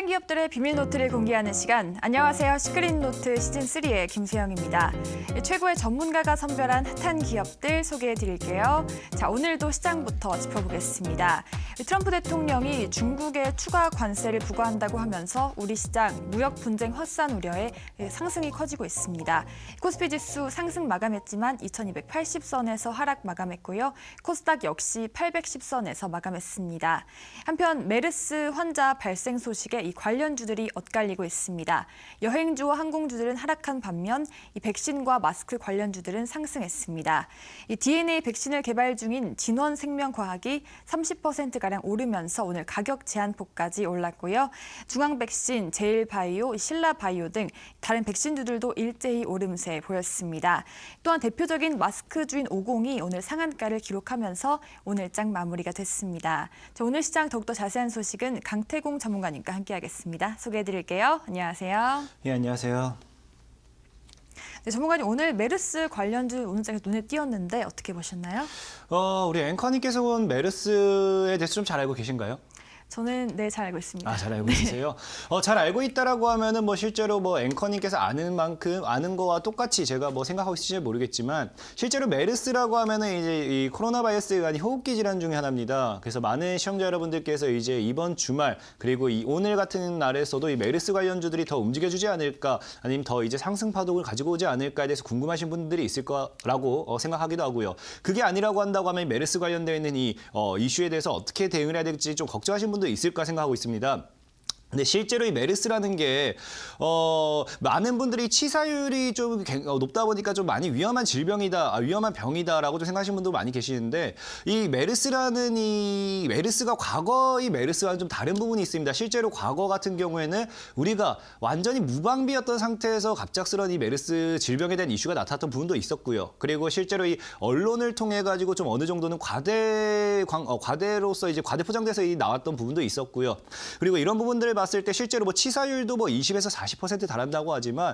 핫한 기업들의 비밀 노트를 공개하는 시간. 안녕하세요. 시크릿 노트 시즌3의 김수영입니다. 최고의 전문가가 선별한 핫한 기업들 소개해드릴게요. 자, 오늘도 시장부터 짚어보겠습니다. 트럼프 대통령이 중국에 추가 관세를 부과한다고 하면서 우리 시장 무역 분쟁 확산 우려에 상승이 커지고 있습니다. 코스피 지수 상승 마감했지만 2280선에서 하락 마감했고요. 코스닥 역시 810선에서 마감했습니다. 한편 메르스 환자 발생 소식에 이 관련주들이 엇갈리고 있습니다. 여행주와 항공주들은 하락한 반면 이 백신과 마스크 관련주들은 상승했습니다. 이 DNA 백신을 개발 중인 진원생명과학이 30%가량 오르면서 오늘 가격 제한폭까지 올랐고요. 중앙백신, 제일바이오, 신라바이오 등 다른 백신주들도 일제히 오름세 보였습니다. 또한 대표적인 마스크주인 50이 오늘 상한가를 기록하면서 오늘장 마무리가 됐습니다. 자, 오늘 시장 더욱더 자세한 소식은 강태공 전문가님과 함께하겠습니다. 소개해드릴게요. 안녕하세요. 예, 안녕하세요. 네, 전문가님 오늘 메르스 관련주 오늘장에 눈에 띄었는데 어떻게 보셨나요? 우리 앵커님께서 본 메르스에 대해서 좀 잘 알고 계신가요? 저는 네, 잘 알고 있습니다. 아, 잘 알고 있으세요? 잘 알고 있다라고 하면은 실제로 앵커님께서 아는 만큼 아는 거와 똑같이 제가 생각하고 있을지 모르겠지만 실제로 메르스라고 하면은 이제 이 코로나 바이러스가 아닌 호흡기 질환 중에 하나입니다. 그래서 많은 시청자 여러분들께서 이제 이번 주말 그리고 오늘 같은 날에서도 이 메르스 관련주들이 더 움직여주지 않을까 아니면 더 이제 상승 파동을 가지고 오지 않을까에 대해서 궁금하신 분들이 있을 거라고 생각하기도 하고요. 그게 아니라고 한다고 하면 메르스 관련되어 있는 이 이슈에 대해서 어떻게 대응을 해야 될지 좀 걱정하신 분도 있을까 생각하고 있습니다. 근데 실제로 이 메르스라는 게 많은 분들이 치사율이 좀 높다 보니까 좀 많이 위험한 질병이다, 위험한 병이다라고 좀 생각하시는 분도 많이 계시는데 이 메르스가 과거의 메르스와는 좀 다른 부분이 있습니다. 실제로 과거 같은 경우에는 우리가 완전히 무방비였던 상태에서 갑작스런 이 메르스 질병에 대한 이슈가 나타났던 부분도 있었고요. 그리고 실제로 이 언론을 통해 가지고 좀 어느 정도는 과대로서 이제 과대 포장돼서 나왔던 부분도 있었고요. 그리고 이런 부분들을 봤을 때 실제로 치사율도 20에서 40% 달한다고 하지만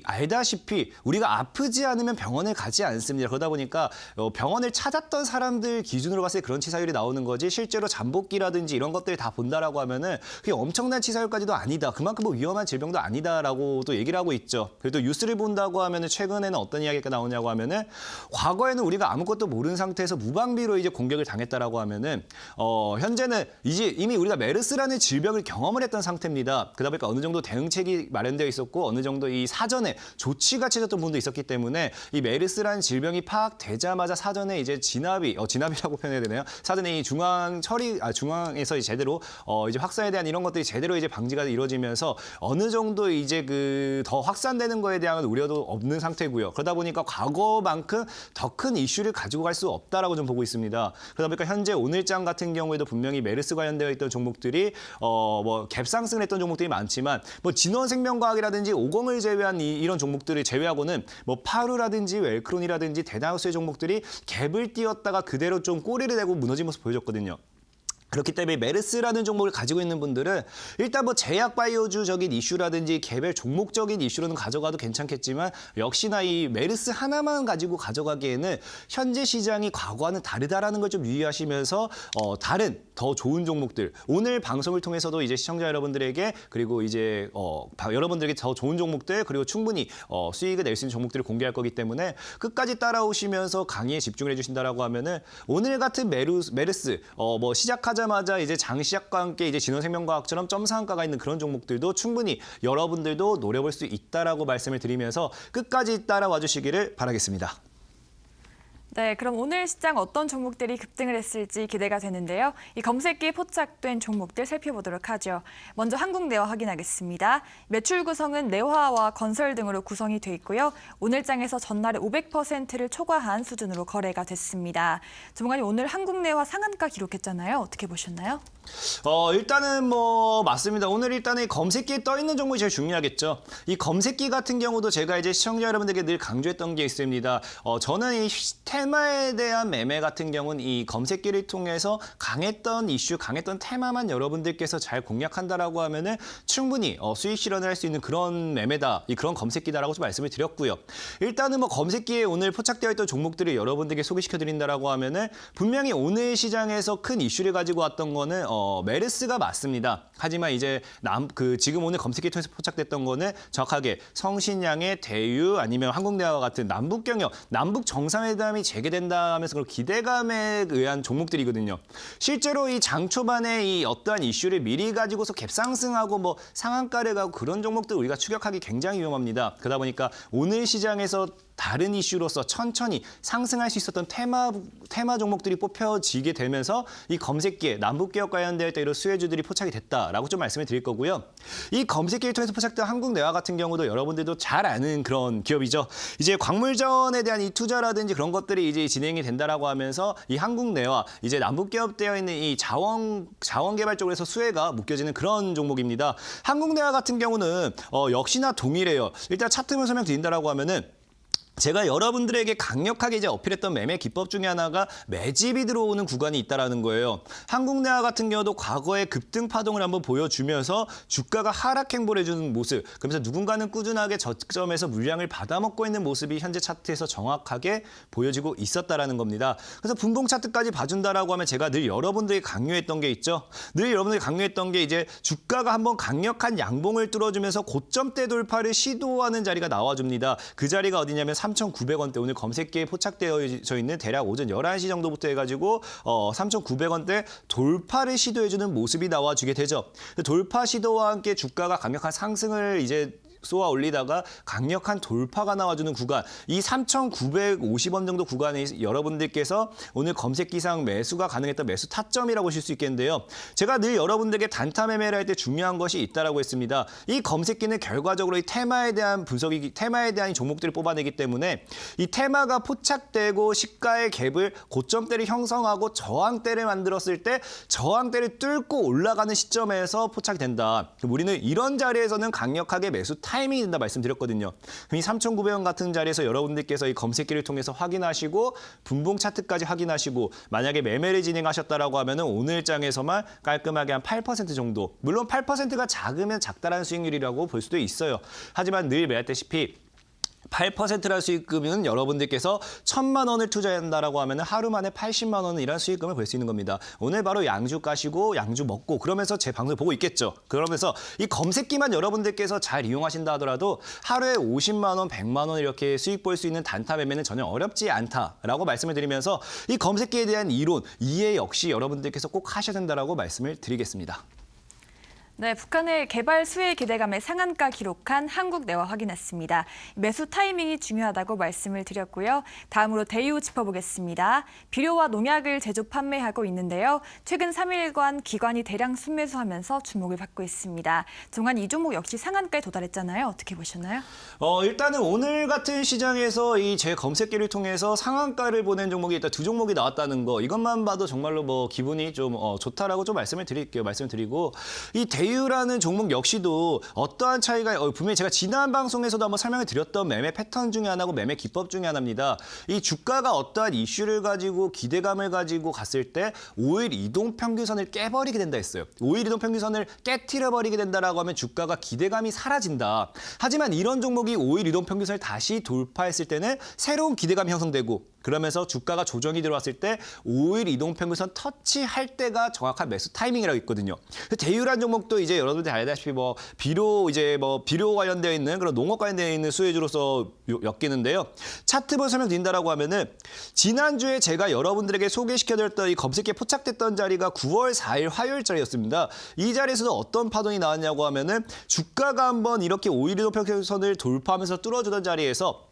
알다시피 우리가 아프지 않으면 병원을 가지 않습니다. 그러다 보니까 병원을 찾았던 사람들 기준으로 봤을 때 그런 치사율이 나오는 거지 실제로 잠복기라든지 이런 것들을 다 본다라고 하면은 그게 엄청난 치사율까지도 아니다. 그만큼 위험한 질병도 아니다라고 또 얘기를 하고 있죠. 그래도 뉴스를 본다고 하면은 최근에는 어떤 이야기가 나오냐고 하면은 과거에는 우리가 아무것도 모르는 상태에서 무방비로 이제 공격을 당했다라고 하면은 현재는 이제 이미 우리가 메르스라는 질병을 경험을 했던 상태입니다. 그러다 보니까 어느 정도 대응책이 마련되어 있었고 어느 정도 이 사전에 조치가 취해졌던 부분도 있었기 때문에 이 메르스라는 질병이 파악되자마자 사전에 이제 진압이라고 표현해야 되나요? 사전에 이 중앙에서 제대로 이제 확산에 대한 이런 것들이 제대로 이제 방지가 이루어지면서 어느 정도 이제 더 확산되는 거에 대한 우려도 없는 상태고요. 그러다 보니까 과거만큼 더 큰 이슈를 가지고 갈 수 없다라고 좀 보고 있습니다. 그러다 보니까 현재 오늘장 같은 경우에도 분명히 메르스 관련되어 있던 종목들이 갭상승을 했던 종목들이 많지만 진원생명과학이라든지 50을 제외한 이런 종목들을 제외하고는 파루라든지 웰크론이라든지 대다수의 종목들이 갭을 띄었다가 그대로 좀 꼬리를 대고 무너진 모습 보여줬거든요. 그렇기 때문에 메르스라는 종목을 가지고 있는 분들은 일단 제약 바이오주적인 이슈라든지 개별 종목적인 이슈로는 가져가도 괜찮겠지만 역시나 이 메르스 하나만 가지고 가져가기에는 현재 시장이 과거와는 다르다라는 걸 좀 유의하시면서 다른 더 좋은 종목들 오늘 방송을 통해서도 이제 시청자 여러분들에게 그리고 이제 여러분들에게 더 좋은 종목들 그리고 충분히 수익을 낼 수 있는 종목들을 공개할 거기 때문에 끝까지 따라오시면서 강의에 집중을 해주신다라고 하면은 오늘 같은 메르스 시작하자마자 이제 장 시작과 함께 이제 진원생명과학처럼 점상한가가 있는 그런 종목들도 충분히 여러분들도 노려볼 수 있다라고 말씀을 드리면서 끝까지 따라와 주시기를 바라겠습니다. 네, 그럼 오늘 시장 어떤 종목들이 급등을 했을지 기대가 되는데요. 이 검색기에 포착된 종목들 살펴보도록 하죠. 먼저 한국내화 확인하겠습니다. 매출 구성은 내화와 건설 등으로 구성이 돼 있고요. 오늘장에서 전날에 500%를 초과한 수준으로 거래가 됐습니다. 전문가님, 오늘 한국내화 상한가 기록했잖아요. 어떻게 보셨나요? 일단은 맞습니다. 오늘 일단은 검색기에 떠 있는 종목이 제일 중요하겠죠. 이 검색기 같은 경우도 제가 이제 시청자 여러분들에게 늘 강조했던 게 있습니다. 저는 이 테마에 대한 매매 같은 경우는 이 검색기를 통해서 강했던 이슈, 강했던 테마만 여러분들께서 잘 공략한다라고 하면은 충분히 수익 실현을 할 수 있는 그런 매매다, 그런 검색기다라고 좀 말씀을 드렸고요. 일단은 뭐 검색기에 오늘 포착되어 있던 종목들을 여러분들께 소개시켜 드린다라고 하면은 분명히 오늘 시장에서 큰 이슈를 가지고 왔던 거는 메르스가 맞습니다. 하지만 이제 지금 오늘 검색기 통해서 포착됐던 거는 정확하게 성신양의 대유 아니면 한국내와 같은 남북 경협, 남북 정상회담이 재개된다 하면서 그런 기대감에 의한 종목들이거든요. 실제로 이 장 초반에 이 어떠한 이슈를 미리 가지고서 갭상승하고 뭐 상한가를 가고 그런 종목들 우리가 추격하기 굉장히 위험합니다. 그러다 보니까 오늘 시장에서 다른 이슈로서 천천히 상승할 수 있었던 테마 종목들이 뽑혀지게 되면서 이 검색기에 남북개혁 관련되어 있던 이런 수혜주들이 포착이 됐다라고 좀 말씀을 드릴 거고요. 이 검색기를 통해서 포착된 한국내화 같은 경우도 여러분들도 잘 아는 그런 기업이죠. 이제 광물전에 대한 이 투자라든지 그런 것들이 이제 진행이 된다라고 하면서 이 한국내화, 이제 남북개혁되어 있는 이 자원 개발 쪽에서 수혜가 묶여지는 그런 종목입니다. 한국내화 같은 경우는 역시나 동일해요. 일단 차트만 설명드린다라고 하면은 제가 여러분들에게 강력하게 이제 어필했던 매매 기법 중에 하나가 매집이 들어오는 구간이 있다라는 거예요. 한국내화 같은 경우도 과거의 급등 파동을 한번 보여주면서 주가가 하락 행보를 해주는 모습, 그러면서 누군가는 꾸준하게 저점에서 물량을 받아먹고 있는 모습이 현재 차트에서 정확하게 보여지고 있었다라는 겁니다. 그래서 분봉 차트까지 봐준다라고 하면 제가 늘 여러분들에게 강요했던 게 있죠. 늘 여러분들에게 강요했던 게 이제 주가가 한번 강력한 양봉을 뚫어주면서 고점대 돌파를 시도하는 자리가 나와줍니다. 그 자리가 어디냐면 3,900원대, 오늘 검색기에 포착되어 있는 대략 오전 11시 정도부터 해가지고 3,900원대 돌파를 시도해주는 모습이 나와주게 되죠. 돌파 시도와 함께 주가가 강력한 상승을 이제 쏘아 올리다가 강력한 돌파가 나와주는 구간, 이 3,950원 정도 구간에 여러분들께서 오늘 검색기상 매수가 가능했던 매수 타점이라고 보실 수 있겠는데요. 제가 늘 여러분들에게 단타 매매를 할 때 중요한 것이 있다라고 했습니다. 이 검색기는 결과적으로 이 테마에 대한 분석이, 테마에 대한 종목들을 뽑아내기 때문에 이 테마가 포착되고 시가의 갭을 고점대를 형성하고 저항대를 만들었을 때 저항대를 뚫고 올라가는 시점에서 포착이 된다. 우리는 이런 자리에서는 강력하게 매수 타이밍이 된다 말씀드렸거든요. 이 3,900원 같은 자리에서 여러분들께서 이 검색기를 통해서 확인하시고 분봉 차트까지 확인하시고 만약에 매매를 진행하셨다라고 하면은 오늘 장에서만 깔끔하게 한 8% 정도. 물론 8%가 작으면 작다라는 수익률이라고 볼 수도 있어요. 하지만 늘 말했다시피 8%라 수익금은 여러분들께서 1,000만 원을 투자한다라고 하면 하루 만에 80만 원은 이런 수익금을 볼 수 있는 겁니다. 오늘 바로 양주 까시고 양주 먹고 그러면서 제 방송을 보고 있겠죠. 그러면서 이 검색기만 여러분들께서 잘 이용하신다 하더라도 하루에 50만 원, 100만 원 이렇게 수익 볼 수 있는 단타 매매는 전혀 어렵지 않다라고 말씀을 드리면서 이 검색기에 대한 이론, 이해 역시 여러분들께서 꼭 하셔야 된다라고 말씀을 드리겠습니다. 네, 북한의 개발 수혜 기대감에 상한가 기록한 한국내화 확인했습니다. 매수 타이밍이 중요하다고 말씀을 드렸고요. 다음으로 대유 짚어보겠습니다. 비료와 농약을 제조 판매하고 있는데요. 최근 3일간 기관이 대량 순매수하면서 주목을 받고 있습니다. 동안 이 종목 역시 상한가에 도달했잖아요. 어떻게 보셨나요? 일단은 오늘 같은 시장에서 이 제 검색기를 통해서 상한가를 보낸 종목이 일단 두 종목이 나왔다는 거, 이것만 봐도 정말로 뭐 기분이 좀 좋다라고 좀 말씀을 드리고 이 대유라는 종목 역시도 어떠한 차이가 분명히 제가 지난 방송에서도 한번 설명을 드렸던 매매 패턴 중에 하나고 매매 기법 중에 하나입니다. 이 주가가 어떠한 이슈를 가지고 기대감을 가지고 갔을 때 5일 이동평균선을 깨버리게 된다 했어요. 5일 이동평균선을 깨트려버리게 된다라고 하면 주가가 기대감이 사라진다. 하지만 이런 종목이 5일 이동평균선을 다시 돌파했을 때는 새로운 기대감이 형성되고 그러면서 주가가 조정이 들어왔을 때 5일 이동평균선 터치할 때가 정확한 매수 타이밍이라고 있거든요. 대유란 종목도 이제 여러분들 잘 알다시피 비료 관련되어 있는 그런 농업 관련되어 있는 수혜주로서 엮이는데요. 차트번 설명드린다라고 하면은 지난주에 제가 여러분들에게 소개시켜드렸던 이 검색기에 포착됐던 자리가 9월 4일 화요일 자리였습니다. 이 자리에서도 어떤 파동이 나왔냐고 하면은 주가가 한번 이렇게 5일 이동평균선을 돌파하면서 뚫어주던 자리에서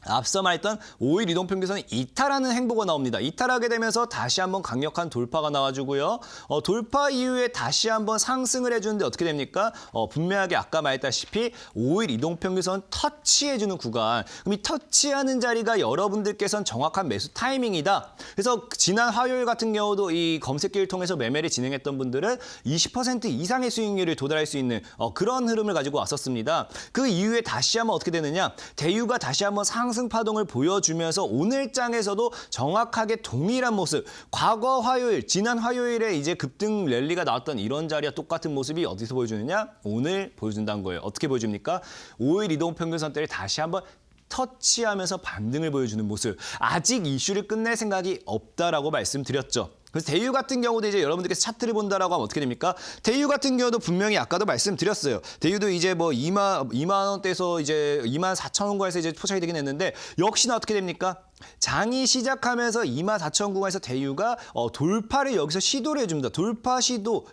앞서 말했던 5일 이동평균선이 이탈하는 행보가 나옵니다. 이탈하게 되면서 다시 한번 강력한 돌파가 나와주고요. 돌파 이후에 다시 한번 상승을 해주는데 어떻게 됩니까? 분명하게 아까 말했다시피 5일 이동평균선 터치해주는 구간. 그럼 이 터치하는 자리가 여러분들께서는 정확한 매수 타이밍이다. 그래서 지난 화요일 같은 경우도 이 검색기를 통해서 매매를 진행했던 분들은 20% 이상의 수익률을 도달할 수 있는 그런 흐름을 가지고 왔었습니다. 그 이후에 다시 한번 어떻게 되느냐? 대유가 다시 한번 상승 상승 파동을 보여주면서 오늘 장에서도 정확하게 동일한 모습, 과거 화요일, 지난 화요일에 이제 급등 랠리가 나왔던 이런 자리와 똑같은 모습이 어디서 보여주느냐? 오늘 보여준다는 거예요. 어떻게 보여줍니까? 5일 이동평균선대를 다시 한번 터치하면서 반등을 보여주는 모습. 아직 이슈를 끝낼 생각이 없다라고 말씀드렸죠. 그래서 대유 같은 경우도 이제 여러분들께서 차트를 본다라고 하면 어떻게 됩니까? 대유 같은 경우도 분명히 아까도 말씀드렸어요. 대유도 이제 뭐 2만 원대에서 이제 2만 4천 원가에서 이제 포착이 되긴 했는데 역시나 어떻게 됩니까? 장이 시작하면서 2만 4천 구간에서 대유가 돌파를 여기서 시도를 해줍니다. 돌파 시도.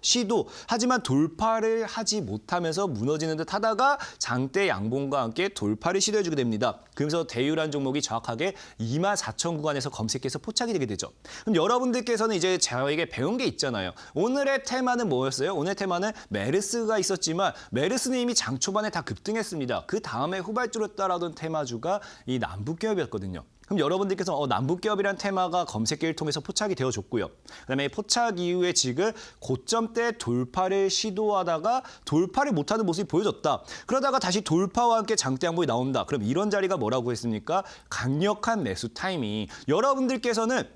하지만 돌파를 하지 못하면서 무너지는 듯 하다가 장대 양봉과 함께 돌파를 시도해주게 됩니다. 그러면서 대유라는 종목이 정확하게 2만 4천 구간에서 검색해서 포착이 되게 되죠. 그럼 여러분들께서는 이제 저에게 배운 게 있잖아요. 오늘의 테마는 뭐였어요? 오늘의 테마는 메르스가 있었지만 메르스는 이미 장 초반에 다 급등했습니다. 그 다음에 후발주로 따라오던 테마주가 이 남북기업이었거든요. 그럼 여러분들께서 남북기업이라는 테마가 검색기를 통해서 포착이 되어줬고요. 그다음에 포착 이후에 지금 고점대 돌파를 시도하다가 돌파를 못하는 모습이 보여졌다. 그러다가 다시 돌파와 함께 장대 양봉이 나온다. 그럼 이런 자리가 뭐라고 했습니까? 강력한 매수 타이밍. 여러분들께서는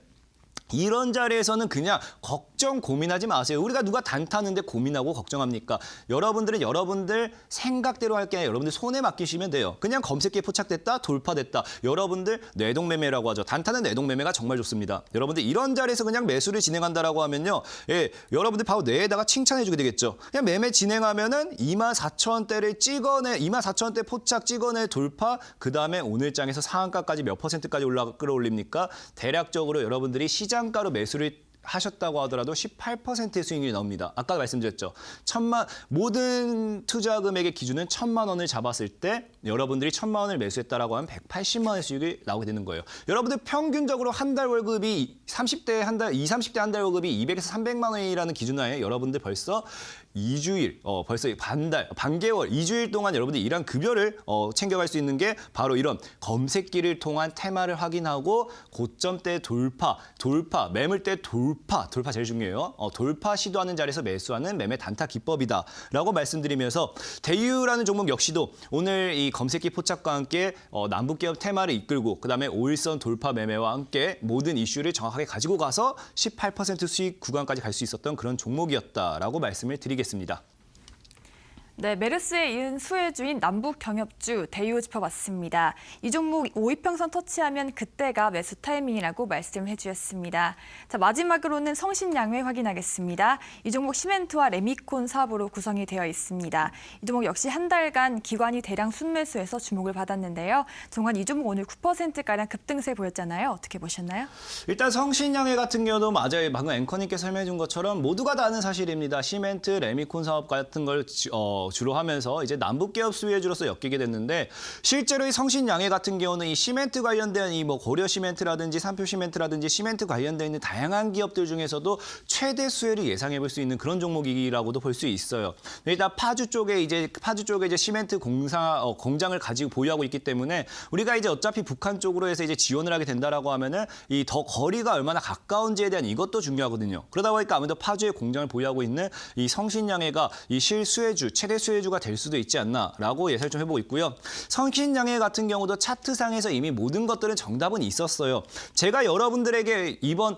이런 자리에서는 그냥 걱정 고민하지 마세요. 우리가 누가 단타하는데 고민하고 걱정합니까? 여러분들은 여러분들 생각대로 할 게 아니라 여러분들 손에 맡기시면 돼요. 그냥 검색기에 포착됐다, 돌파됐다. 여러분들 뇌동매매라고 하죠. 단타는 뇌동매매가 정말 좋습니다. 여러분들 이런 자리에서 그냥 매수를 진행한다라고 하면요. 예, 여러분들 바로 뇌에다가 칭찬해주게 되겠죠. 그냥 매매 진행하면은 2만 4천 원대를 찍어내, 2만 4천 원대 포착 찍어내 돌파, 그 다음에 오늘 장에서 상한가까지 몇 %까지 끌어올립니까? 대략적으로 여러분들이 시장가로 매수를 하셨다고 하더라도 18%의 수익률이 나옵니다. 아까 말씀드렸죠. 모든 투자 금액의 기준은 1,000만 원을 잡았을 때 여러분들이 1,000만 원을 매수했다라고 하면 180만 원의 수익이 나오게 되는 거예요. 여러분들 평균적으로 한 달 월급이 30대 한 달, 30대 한 달 월급이 200에서 300만 원이라는 기준 하에 여러분들 벌써 2주일, 벌써 반개월, 2주일 동안 여러분들이 일한 급여를 챙겨갈 수 있는 게 바로 이런 검색기를 통한 테마를 확인하고 고점대 돌파, 매물대 돌파 제일 중요해요. 돌파 시도하는 자리에서 매수하는 매매 단타 기법이다라고 말씀드리면서 대유라는 종목 역시도 오늘 이 검색기 포착과 함께 남북기업 테마를 이끌고 그다음에 5일선 돌파 매매와 함께 모든 이슈를 정확하게 가지고 가서 18% 수익 구간까지 갈 수 있었던 그런 종목이었다라고 말씀을 드리겠습니다. 네, 메르스에 이은 수혜주인 남북경협주 대유 짚어봤습니다. 이 종목 5이평선 터치하면 그때가 매수 타이밍이라고 말씀해 주셨습니다. 자, 마지막으로는 성신양회 확인하겠습니다. 이 종목 시멘트와 레미콘 사업으로 구성이 되어 있습니다. 이 종목 역시 한 달간 기관이 대량 순매수해서 주목을 받았는데요. 종간 이 종목 오늘 9%가량 급등세 보였잖아요. 어떻게 보셨나요? 일단 성신양회 같은 경우도 맞아요. 방금 앵커님께서 설명해 준 것처럼 모두가 다 아는 사실입니다. 시멘트, 레미콘 사업 같은 걸 주로 하면서 이제 남북기업 수혜주로서 엮이게 됐는데 실제로 이 성신양해 같은 경우는 이 시멘트 관련된 이 뭐 고려 시멘트라든지 삼표 시멘트라든지 시멘트 관련돼 있는 다양한 기업들 중에서도 최대 수혜를 예상해 볼 수 있는 그런 종목이라고도 볼 수 있어요. 일단 파주 쪽에 이제 시멘트 공장을 가지고 보유하고 있기 때문에 우리가 이제 어차피 북한 쪽으로 해서 이제 지원을 하게 된다라고 하면은 이 더 거리가 얼마나 가까운지에 대한 이것도 중요하거든요. 그러다 보니까 아무래도 파주에 공장을 보유하고 있는 이 성신양해가 이 실수혜주 최대 수혜주가 될 수도 있지 않나라고 예상을 좀 해보고 있고요. 성신양해 같은 경우도 차트상에서 이미 모든 것들은 정답은 있었어요. 제가 여러분들에게 이번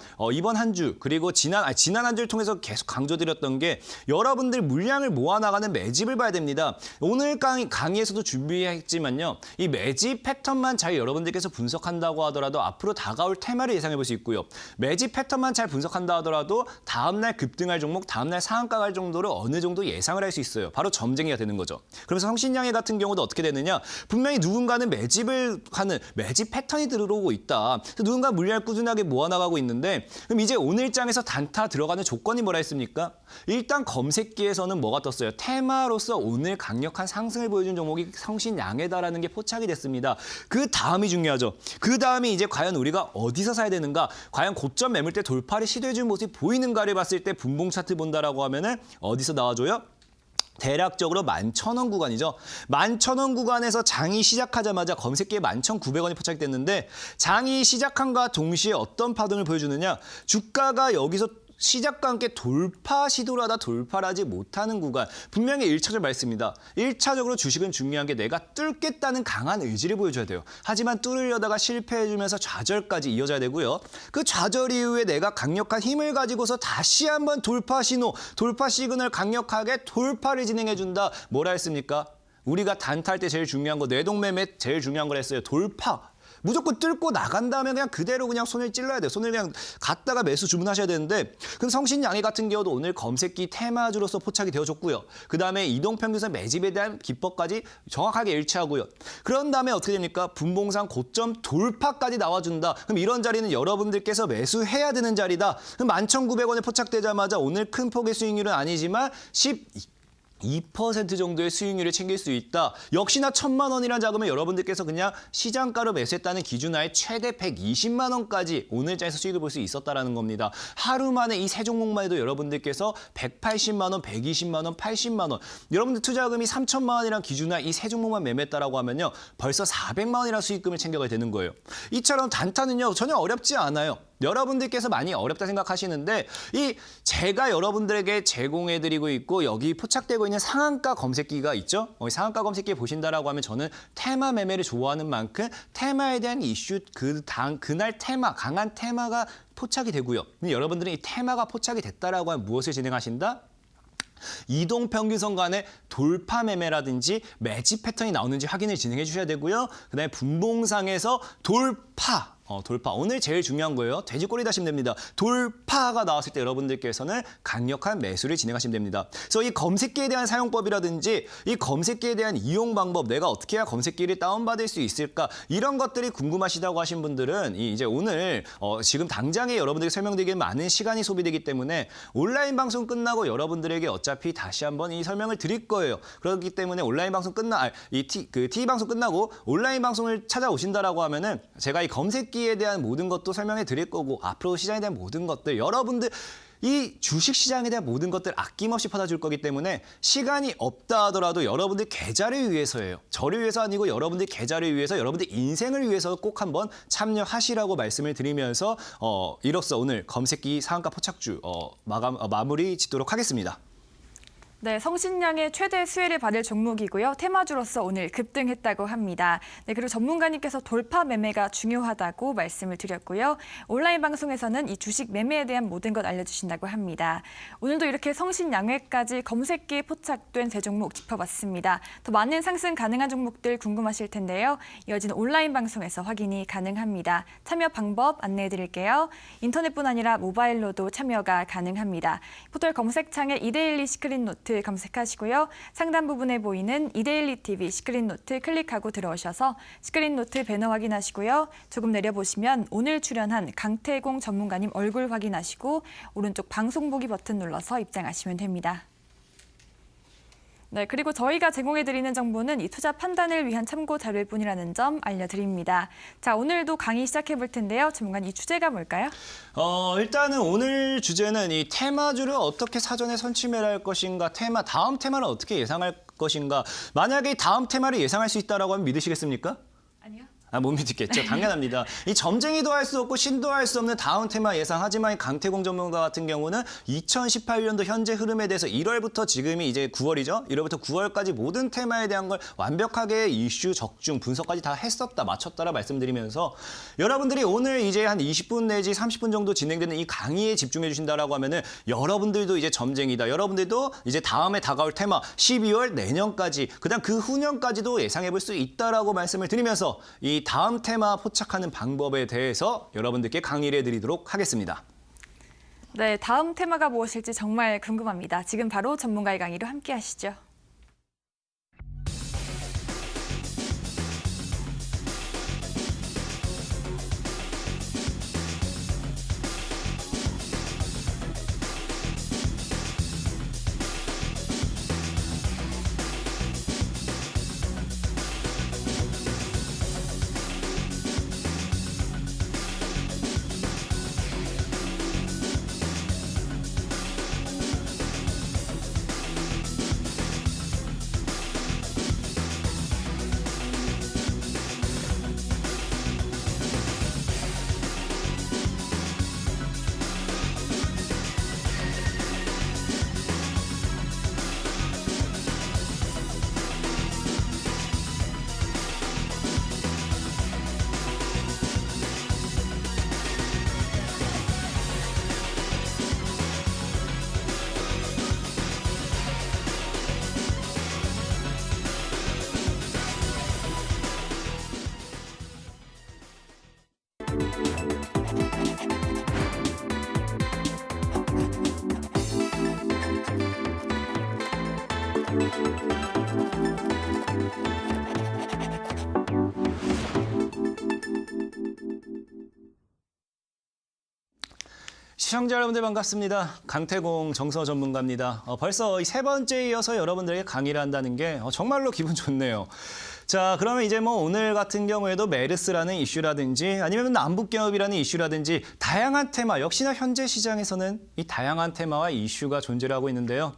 한 주 그리고 지난 한 주를 통해서 계속 강조드렸던 게 여러분들 물량을 모아나가는 매집을 봐야 됩니다. 오늘 강의에서도 준비했지만요. 이 매집 패턴만 잘 여러분들께서 분석한다고 하더라도 앞으로 다가올 테마를 예상해 볼 수 있고요. 매집 패턴만 잘 분석한다 하더라도 다음날 급등할 종목, 다음날 상한가 갈 정도로 어느 정도 예상을 할 수 있어요. 바로 점쟁이가 되는 거죠. 그래서 성신양해 같은 경우도 어떻게 되느냐. 분명히 누군가는 매집을 하는 매집 패턴이 들어오고 있다. 누군가 물량을 꾸준하게 모아나가고 있는데 그럼 이제 오늘장에서 단타 들어가는 조건이 뭐라 했습니까? 일단 검색기에서는 뭐가 떴어요? 테마로서 오늘 강력한 상승을 보여준 종목이 성신양해다라는 게 포착이 됐습니다. 그 다음이 중요하죠. 그 다음이 이제 과연 우리가 어디서 사야 되는가? 과연 고점 매물대 돌파를 시도해준 모습이 보이는가를 봤을 때 분봉 차트 본다라고 하면은 어디서 나와줘요? 대략적으로 11,000원 구간이죠. 11,000원 구간에서 장이 시작하자마자 검색기에 11,900원이 포착됐는데 장이 시작함과 동시에 어떤 파동을 보여주느냐. 주가가 여기서 시작과 함께 돌파 시도를 하다 돌파를 하지 못하는 구간. 분명히 1차적 말씀입니다. 1차적으로 주식은 중요한 게 내가 뚫겠다는 강한 의지를 보여줘야 돼요. 하지만 뚫으려다가 실패해주면서 좌절까지 이어져야 되고요. 그 좌절 이후에 내가 강력한 힘을 가지고서 다시 한번 돌파 신호, 돌파 시그널 강력하게 돌파를 진행해준다. 뭐라 했습니까? 우리가 단타할 때 제일 중요한 거, 뇌동매매 제일 중요한 걸 했어요. 돌파. 무조건 뚫고 나간 다음에 그냥 그대로 그냥 손을 찔러야 돼요. 손을 그냥 갖다가 매수 주문하셔야 되는데, 그럼 성신양의 같은 경우도 오늘 검색기 테마주로서 포착이 되어줬고요. 그다음에 이동평균선 매집에 대한 기법까지 정확하게 일치하고요. 그런 다음에 어떻게 됩니까? 분봉상 고점 돌파까지 나와준다. 그럼 이런 자리는 여러분들께서 매수해야 되는 자리다. 그럼 11,900원에 포착되자마자 오늘 큰 폭의 수익률은 아니지만 2% 정도의 수익률을 챙길 수 있다. 역시나 1,000만 원이라는 자금을 여러분들께서 그냥 시장가로 매수했다는 기준하에 최대 120만 원까지 오늘장에서 수익을 볼 수 있었다는 겁니다. 하루 만에 이 세 종목만 해도 여러분들께서 180만 원, 120만 원, 80만 원. 여러분들 투자금이 3,000만 원이라는 기준하에 이 세 종목만 매매했다라고 하면요. 벌써 400만 원이라는 수익금을 챙겨가야 되는 거예요. 이처럼 단타는요. 전혀 어렵지 않아요. 여러분들께서 많이 어렵다 생각하시는데 제가 여러분들에게 제공해드리고 있고 여기 포착되고 있는 상한가 검색기가 있죠. 상한가 검색기 보신다라고 하면 저는 테마 매매를 좋아하는 만큼 테마에 대한 이슈 그날 테마 강한 테마가 포착이 되고요. 근데 여러분들은 이 테마가 포착이 됐다라고 하면 무엇을 진행하신다? 이동평균선 간의 돌파 매매라든지 매집 패턴이 나오는지 확인을 진행해 주셔야 되고요. 그다음에 분봉상에서 돌파. 오늘 제일 중요한 거예요. 돼지꼬리 다시면 됩니다. 돌파가 나왔을 때 여러분들께서는 강력한 매수를 진행하시면 됩니다. 그래서 이 검색기에 대한 사용법이라든지 이 검색기에 대한 이용 방법, 내가 어떻게 해야 검색기를 다운받을 수 있을까? 이런 것들이 궁금하시다고 하신 분들은 이제 오늘 지금 당장에 여러분들에게 설명드리기엔 많은 시간이 소비되기 때문에 온라인 방송 끝나고 여러분들에게 어차피 다시 한번 이 설명을 드릴 거예요. 그렇기 때문에 온라인 방송 TV 방송 끝나고 온라인 방송을 찾아오신다라고 하면은 제가 이 검색기에 대한 모든 것도 설명해 드릴 거고 앞으로 시장에 대한 모든 것들 여러분들 이 주식시장에 대한 모든 것들 아낌없이 받아줄 거기 때문에 시간이 없다 하더라도 여러분들 계좌를 위해서예요. 저를 위해서 아니고 여러분들 계좌를 위해서 여러분들 인생을 위해서 꼭 한번 참여하시라고 말씀을 드리면서 이로써 오늘 검색기 상한가 포착주 마무리 짓도록 하겠습니다. 네, 성신양의 최대 수혜를 받을 종목이고요. 테마주로서 오늘 급등했다고 합니다. 네, 그리고 전문가님께서 돌파 매매가 중요하다고 말씀을 드렸고요. 온라인 방송에서는 이 주식 매매에 대한 모든 것 알려주신다고 합니다. 오늘도 이렇게 성신양회까지 검색기에 포착된 세 종목 짚어봤습니다. 더 많은 상승 가능한 종목들 궁금하실 텐데요. 이어지는 온라인 방송에서 확인이 가능합니다. 참여 방법 안내해드릴게요. 인터넷뿐 아니라 모바일로도 참여가 가능합니다. 포털 검색창에 이데일리 시크릿 노트 검색하시고요. 상단 부분에 보이는 이데일리 TV 시크릿 노트 클릭하고 들어오셔서 시크릿 노트 배너 확인하시고요. 조금 내려보시면 오늘 출연한 강태공 전문가님 얼굴 확인하시고 오른쪽 방송 보기 버튼 눌러서 입장하시면 됩니다. 네, 그리고 저희가 제공해드리는 정보는 이 투자 판단을 위한 참고 자료일 뿐이라는 점 알려드립니다. 자, 오늘도 강의 시작해볼 텐데요. 전문가님, 이 주제가 뭘까요? 일단은 오늘 주제는 이 테마주를 어떻게 사전에 선취매를 할 것인가, 다음 테마를 어떻게 예상할 것인가. 만약에 다음 테마를 예상할 수 있다라고 하면 믿으시겠습니까? 아니요. 못 믿겠죠. 당연합니다. 이 점쟁이도 할 수 없고 신도 할 수 없는 다음 테마 예상하지만 이 강태공 전문가 같은 경우는 2018년도 현재 흐름에 대해서 1월부터 지금이 이제 9월이죠. 1월부터 9월까지 모든 테마에 대한 걸 완벽하게 이슈, 적중, 분석까지 다 했었다, 맞췄다라 말씀드리면서 여러분들이 오늘 이제 한 20분 내지 30분 정도 진행되는 이 강의에 집중해 주신다라고 하면은 여러분들도 이제 점쟁이다. 여러분들도 이제 다음에 다가올 테마 12월 내년까지 그다음 그 후년까지도 예상해 볼 수 있다라고 말씀을 드리면서 이 다음 테마 포착하는 방법에 대해서 여러분들께 강의를 해드리도록 하겠습니다. 네, 다음 테마가 무엇일지 정말 궁금합니다. 지금 바로 전문가의 강의로 함께 하시죠. 시청자 여러분들 반갑습니다. 강태공 정서 전문가입니다. 벌써 세 번째에 이어서 여러분들에게 강의를 한다는 게 정말로 기분 좋네요. 자, 그러면 이제 뭐 오늘 같은 경우에도 메르스라는 이슈라든지 아니면 남북경협이라는 이슈라든지 다양한 테마, 역시나 현재 시장에서는 이 다양한 테마와 이슈가 존재를 하고 있는데요.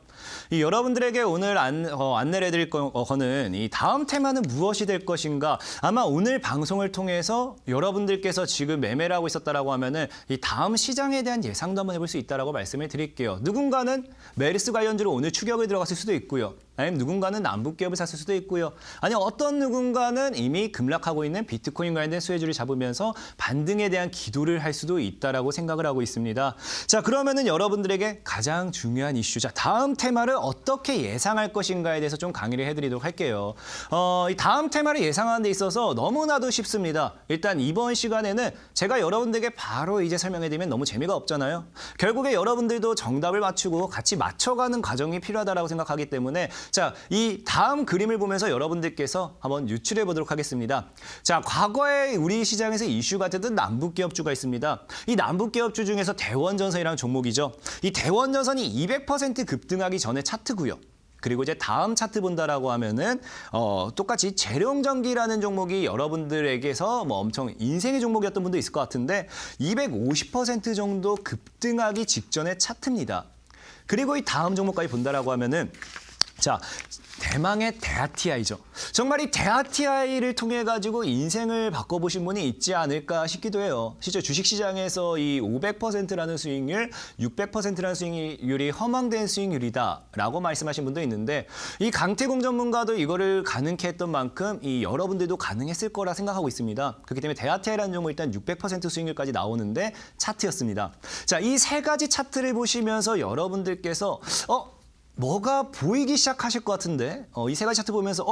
이 여러분들에게 오늘 안내를 해드릴 거는 이 다음 테마는 무엇이 될 것인가. 아마 오늘 방송을 통해서 여러분들께서 지금 매매를 하고 있었다라고 하면은 이 다음 시장에 대한 예상도 한번 해볼 수 있다라고 말씀을 드릴게요. 누군가는 메르스 관련주로 오늘 추격을 들어갔을 수도 있고요. 아니면 누군가는 남북기업을 샀을 수도 있고요. 아니면 어떤 누군가는 이미 급락하고 있는 비트코인 관련된 수혜주를 잡으면서 반등에 대한 기도를 할 수도 있다라고 생각을 하고 있습니다. 자, 그러면은 여러분들에게 가장 중요한 이슈, 다음 테마를 어떻게 예상할 것인가에 대해서 좀 강의를 해드리도록 할게요. 이 다음 테마를 예상하는 데 있어서 너무나도 쉽습니다. 일단 이번 시간에는 제가 여러분들에게 바로 이제 설명해드리면 너무 재미가 없잖아요. 결국에 여러분들도 정답을 맞추고 같이 맞춰가는 과정이 필요하다고 생각하기 때문에 자, 이 다음 그림을 보면서 여러분들께서 한번 유출해 보도록 하겠습니다. 자, 과거에 우리 시장에서 이슈가 됐던 남북기업주가 있습니다. 이 남북기업주 중에서 대원전선이라는 종목이죠. 이 대원전선이 200% 급등하기 전에 차트고요. 그리고 이제 다음 차트 본다라고 하면은 똑같이 재룡전기라는 종목이 여러분들에게서 뭐 엄청 인생의 종목이었던 분도 있을 것 같은데 250% 정도 급등하기 직전의 차트입니다. 그리고 이 다음 종목까지 본다라고 하면은 자, 대망의 대아티아이죠. 정말 이 대아티아이를 통해 가지고 인생을 바꿔보신 분이 있지 않을까 싶기도 해요. 실제 주식시장에서 이 500%라는 수익률, 600%라는 수익률이 허망된 수익률이다라고 말씀하신 분도 있는데 이 강태공 전문가도 이거를 가능케 했던 만큼 이 여러분들도 가능했을 거라 생각하고 있습니다. 그렇기 때문에 대아티아이라는 종목 일단 600% 수익률까지 나오는데 차트였습니다. 자, 이 세 가지 차트를 보시면서 여러분들께서 뭐가 보이기 시작하실 것 같은데 이 세 가지 차트 보면서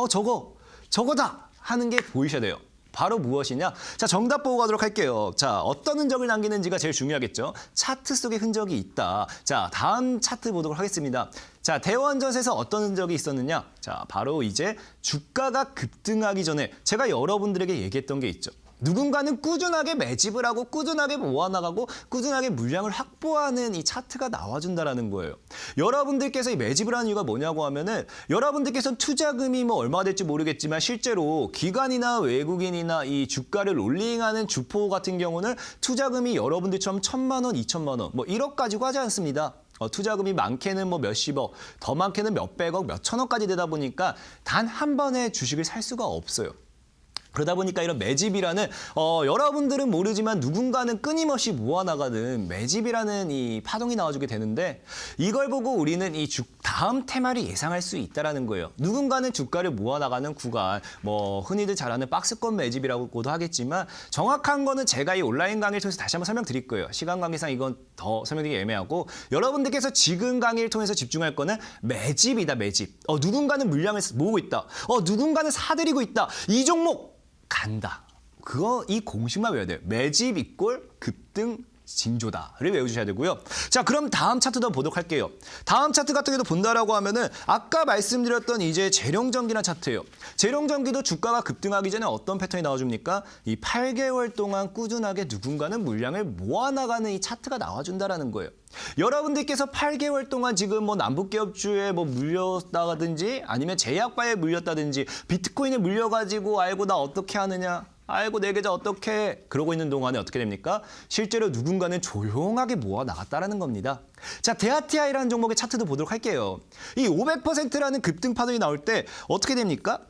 저거다 하는 게 보이셔야 돼요. 바로 무엇이냐? 자, 정답 보고 가도록 할게요. 자, 어떤 흔적을 남기는지가 제일 중요하겠죠. 차트 속에 흔적이 있다. 자, 다음 차트 보도록 하겠습니다. 자, 대원전선에서 어떤 흔적이 있었느냐? 자, 바로 이제 주가가 급등하기 전에 제가 여러분들에게 얘기했던 게 있죠. 누군가는 꾸준하게 매집을 하고 꾸준하게 모아나가고 꾸준하게 물량을 확보하는 이 차트가 나와준다라는 거예요. 여러분들께서 이 매집을 하는 이유가 뭐냐고 하면은 여러분들께서는 투자금이 뭐 얼마가 될지 모르겠지만 실제로 기관이나 외국인이나 이 주가를 롤링하는 주포 같은 경우는 투자금이 여러분들처럼 1,000만 원, 2,000만 원, 뭐 1억 가지고 하지 않습니다. 투자금이 많게는 뭐 몇십억, 더 많게는 몇백억, 몇천억까지 되다 보니까 단 한 번에 주식을 살 수가 없어요. 그러다 보니까 이런 매집이라는 여러분들은 모르지만 누군가는 끊임없이 모아나가는 매집이라는 이 파동이 나와주게 되는데 이걸 보고 우리는 이 다음 테마를 예상할 수 있다라는 거예요. 누군가는 주가를 모아나가는 구간, 뭐 흔히들 잘 아는 박스권 매집이라고도 하겠지만 정확한 거는 제가 이 온라인 강의를 통해서 다시 한번 설명드릴 거예요. 시간 관계상 이건 더 설명드리기 애매하고 여러분들께서 지금 강의를 통해서 집중할 거는 매집이다, 매집. 누군가는 물량을 모으고 있다. 누군가는 사들이고 있다. 이 종목 간다. 이 공식만 외워야 돼요. 매집 이꼴 급등 징조다를 외워주셔야 되고요. 자, 그럼 다음 차트도 한번 보도록 할게요. 다음 차트 같은 경우도 본다라고 하면은 아까 말씀드렸던 이제 재룡전기란 차트예요. 재룡전기도 주가가 급등하기 전에 어떤 패턴이 나와줍니까? 이 8개월 동안 꾸준하게 누군가는 물량을 모아나가는 이 차트가 나와준다라는 거예요. 여러분들께서 8개월 동안 지금 뭐 남북기업주에 뭐 물렸다든지 아니면 제약바에 물렸다든지 비트코인에 물려가지고 아이고 나 어떻게 하느냐. 아이고 내 계좌 어떻게 해? 그러고 있는 동안에 어떻게 됩니까? 실제로 누군가는 조용하게 모아 나갔다라는 겁니다. 자, 대아티아이라는 종목의 차트도 보도록 할게요. 이 500%라는 급등 파동이 나올 때 어떻게 됩니까?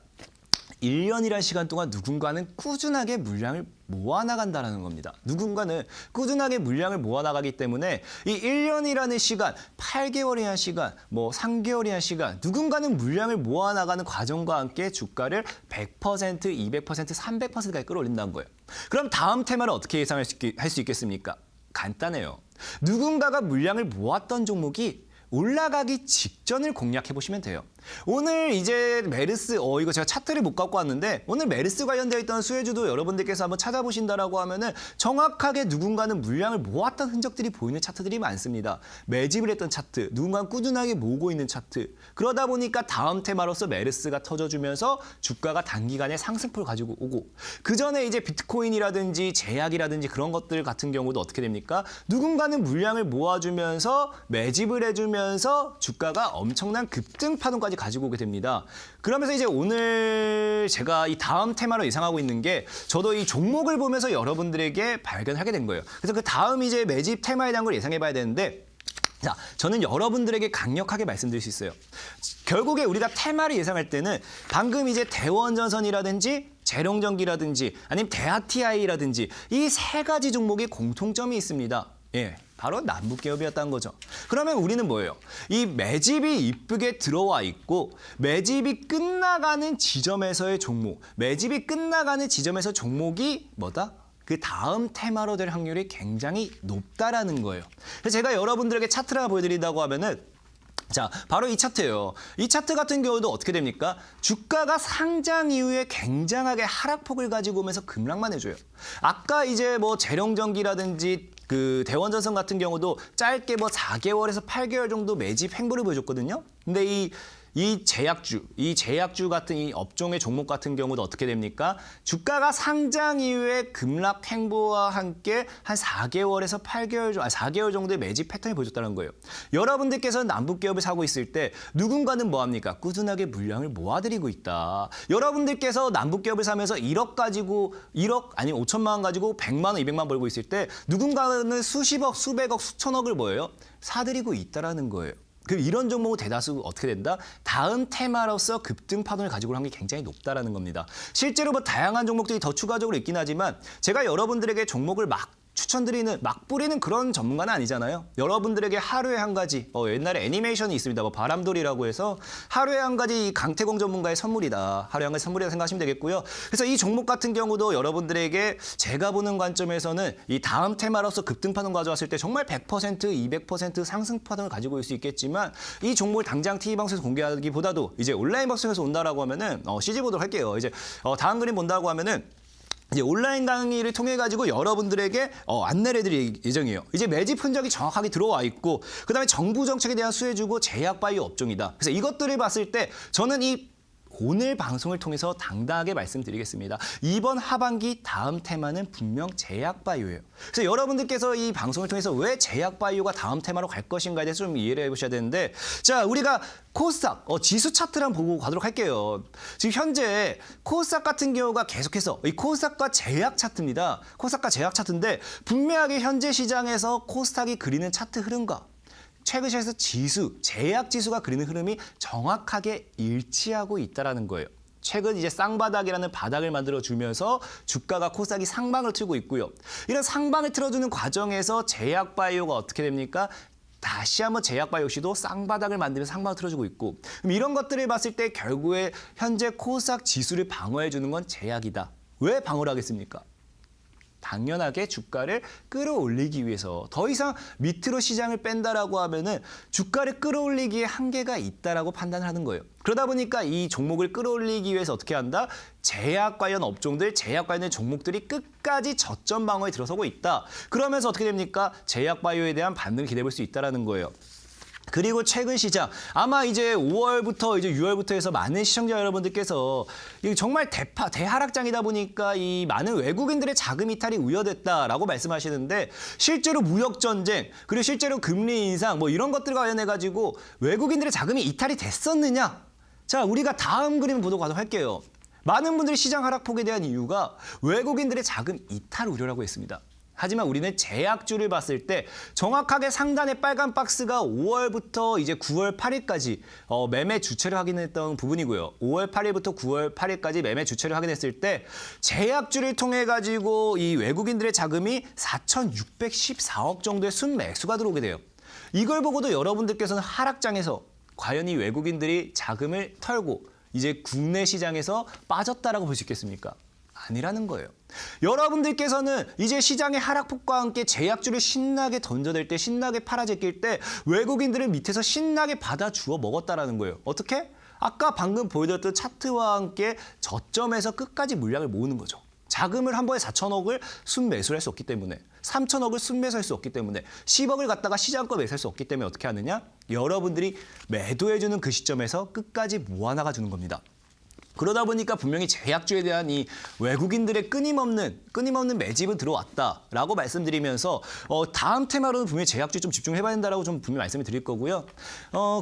1년이라는 시간 동안 누군가는 꾸준하게 물량을 모아나간다는 겁니다. 누군가는 꾸준하게 물량을 모아나가기 때문에 이 1년이라는 시간, 8개월이라는 시간, 뭐 3개월이라는 시간 누군가는 물량을 모아나가는 과정과 함께 주가를 100%, 200%, 300%까지 끌어올린다는 거예요. 그럼 다음 테마를 어떻게 예상할 수 있겠습니까? 간단해요. 누군가가 물량을 모았던 종목이 올라가기 직전을 공략해 보시면 돼요. 오늘 이제 메르스, 이거 제가 차트를 못 갖고 왔는데 오늘 메르스 관련되어 있던 수혜주도 여러분들께서 한번 찾아보신다라고 하면은 정확하게 누군가는 물량을 모았던 흔적들이 보이는 차트들이 많습니다. 매집을 했던 차트, 누군가는 꾸준하게 모으고 있는 차트. 그러다 보니까 다음 테마로서 메르스가 터져주면서 주가가 단기간에 상승폭을 가지고 오고 그 전에 이제 비트코인이라든지 제약이라든지 그런 것들 같은 경우도 어떻게 됩니까? 누군가는 물량을 모아주면서 매집을 해주면서 주가가 엄청난 급등 파동까지 가지고 오게 됩니다. 그러면서 이제 오늘 제가 이 다음 테마로 예상하고 있는 게 저도 이 종목을 보면서 여러분들에게 발견하게 된 거예요. 그래서 그 다음 이제 매집 테마에 대한 걸 예상해 봐야 되는데 자, 저는 여러분들에게 강력하게 말씀드릴 수 있어요. 결국에 우리가 테마를 예상할 때는 방금 이제 대원전선이라든지 재룡전기라든지 아니면 대하TI라든지 이 세 가지 종목의 공통점이 있습니다. 예, 바로 남북기업이었다는 거죠. 그러면 우리는 뭐예요? 이 매집이 이쁘게 들어와 있고 매집이 끝나가는 지점에서의 종목, 매집이 끝나가는 지점에서 종목이 뭐다? 그 다음 테마로 될 확률이 굉장히 높다라는 거예요. 그래서 제가 여러분들에게 차트를 하나 보여드린다고 하면은 자, 바로 이 차트예요. 이 차트 같은 경우도 어떻게 됩니까? 주가가 상장 이후에 굉장하게 하락폭을 가지고 오면서 급락만 해줘요. 아까 이제 뭐 재룡전기라든지 그 대원전선 같은 경우도 짧게 뭐 4개월에서 8개월 정도 매집 행보를 보여줬거든요. 근데 이 제약주 같은 이 업종의 종목 같은 경우도 어떻게 됩니까? 주가가 상장 이후에 급락 행보와 함께 한 4개월에서 4개월 정도의 매집 패턴이 보여줬다는 거예요. 여러분들께서는 남북기업을 사고 있을 때 누군가는 뭐합니까? 꾸준하게 물량을 모아드리고 있다. 여러분들께서 남북기업을 사면서 1억 가지고 1억 아니면 5천만 원 가지고 100만 원, 200만 원 벌고 있을 때 누군가는 수십억, 수백억, 수천억을 뭐예요? 사들이고 있다라는 거예요. 그럼 이런 종목은 대다수 어떻게 된다? 다음 테마로서 급등 파동을 가지고 올 확률이 굉장히 높다라는 겁니다. 실제로 뭐 다양한 종목들이 더 추가적으로 있긴 하지만 제가 여러분들에게 종목을 막 추천드리는, 막 뿌리는 그런 전문가는 아니잖아요. 여러분들에게 하루에 한 가지, 옛날에 애니메이션이 있습니다. 뭐 바람돌이라고 해서 하루에 한 가지 강태공 전문가의 선물이다. 하루에 한 가지 선물이라 생각하시면 되겠고요. 그래서 이 종목 같은 경우도 여러분들에게 제가 보는 관점에서는 이 다음 테마로서 급등파동 가져왔을 때 정말 100%, 200% 상승파동을 가지고 올 수 있겠지만 이 종목을 당장 TV방송에서 공개하기보다도 이제 온라인 방송에서 온다라고 하면은 CG 보도록 할게요. 이제 다음 그림 본다고 하면은 이제 온라인 강의를 통해 가지고 여러분들에게 안내를 해드릴 예정이에요. 이제 매집 흔적이 정확하게 들어와 있고 그다음에 정부 정책에 대한 수혜주고 제약바이오 업종이다. 그래서 이것들을 봤을 때 저는 오늘 방송을 통해서 당당하게 말씀드리겠습니다. 이번 하반기 다음 테마는 분명 제약바이오예요. 그래서 여러분들께서 이 방송을 통해서 왜 제약바이오가 다음 테마로 갈 것인가에 대해서 좀 이해를 해보셔야 되는데 자, 우리가 코스닥 지수 차트를 한번 보고 가도록 할게요. 지금 현재 코스닥 같은 경우가 계속해서 이 코스닥과 제약 차트입니다. 코스닥과 제약 차트인데 분명하게 현재 시장에서 코스닥이 그리는 차트 흐름과 최근 시장에서 제약 지수가 그리는 흐름이 정확하게 일치하고 있다는 거예요. 최근 이제 쌍바닥이라는 바닥을 만들어주면서 주가가 코스닥이 상방을 틀고 있고요. 이런 상방을 틀어주는 과정에서 제약바이오가 어떻게 됩니까? 다시 한번 제약바이오 역시도 쌍바닥을 만들면서 상방을 틀어주고 있고 그럼 이런 것들을 봤을 때 결국에 현재 코스닥 지수를 방어해주는 건 제약이다. 왜 방어를 하겠습니까? 당연하게 주가를 끌어올리기 위해서 더 이상 밑으로 시장을 뺀다라고 하면은 주가를 끌어올리기에 한계가 있다라고 판단을 하는 거예요. 그러다 보니까 이 종목을 끌어올리기 위해서 어떻게 한다? 제약 관련 업종들, 제약 관련 종목들이 끝까지 저점 방어에 들어서고 있다. 그러면서 어떻게 됩니까? 제약 바이오에 대한 반등을 기대해 볼 수 있다라는 거예요. 그리고 최근 시장 아마 이제 5월부터 이제 6월부터 해서 많은 시청자 여러분들께서 정말 대하락장이다 보니까 이 많은 외국인들의 자금 이탈이 우려됐다라고 말씀하시는데 실제로 무역 전쟁 그리고 실제로 금리 인상 뭐 이런 것들과 관련해 가지고 외국인들의 자금이 이탈이 됐었느냐? 자, 우리가 다음 그림 보도록 가도록 할게요. 많은 분들이 시장 하락폭에 대한 이유가 외국인들의 자금 이탈 우려라고 했습니다. 하지만 우리는 제약주를 봤을 때 정확하게 상단의 빨간 박스가 5월부터 이제 9월 8일까지 매매 주체를 확인했던 부분이고요. 5월 8일부터 9월 8일까지 매매 주체를 확인했을 때 제약주를 통해 가지고 이 외국인들의 자금이 4,614억 정도의 순매수가 들어오게 돼요. 이걸 보고도 여러분들께서는 하락장에서 과연 이 외국인들이 자금을 털고 이제 국내 시장에서 빠졌다라고 볼 수 있겠습니까? 아니라는 거예요. 여러분들께서는 이제 시장의 하락폭과 함께 제약주를 신나게 던져댈 때, 신나게 팔아제낄 때 외국인들을 밑에서 신나게 받아주어 먹었다라는 거예요. 어떻게? 아까 방금 보여드렸던 차트와 함께 저점에서 끝까지 물량을 모으는 거죠. 자금을 한 번에 4천억을 순매수를 할 수 없기 때문에 3천억을 순매수할 수 없기 때문에 10억을 갖다가 시장가 매수할 수 없기 때문에 어떻게 하느냐? 여러분들이 매도해주는 그 시점에서 끝까지 모아나가 주는 겁니다. 그러다 보니까 분명히 제약주에 대한 이 외국인들의 끊임없는 매집은 들어왔다라고 말씀드리면서 다음 테마로는 분명히 제약주에 좀 집중해봐야 된다라고 좀 분명히 말씀을 드릴 거고요.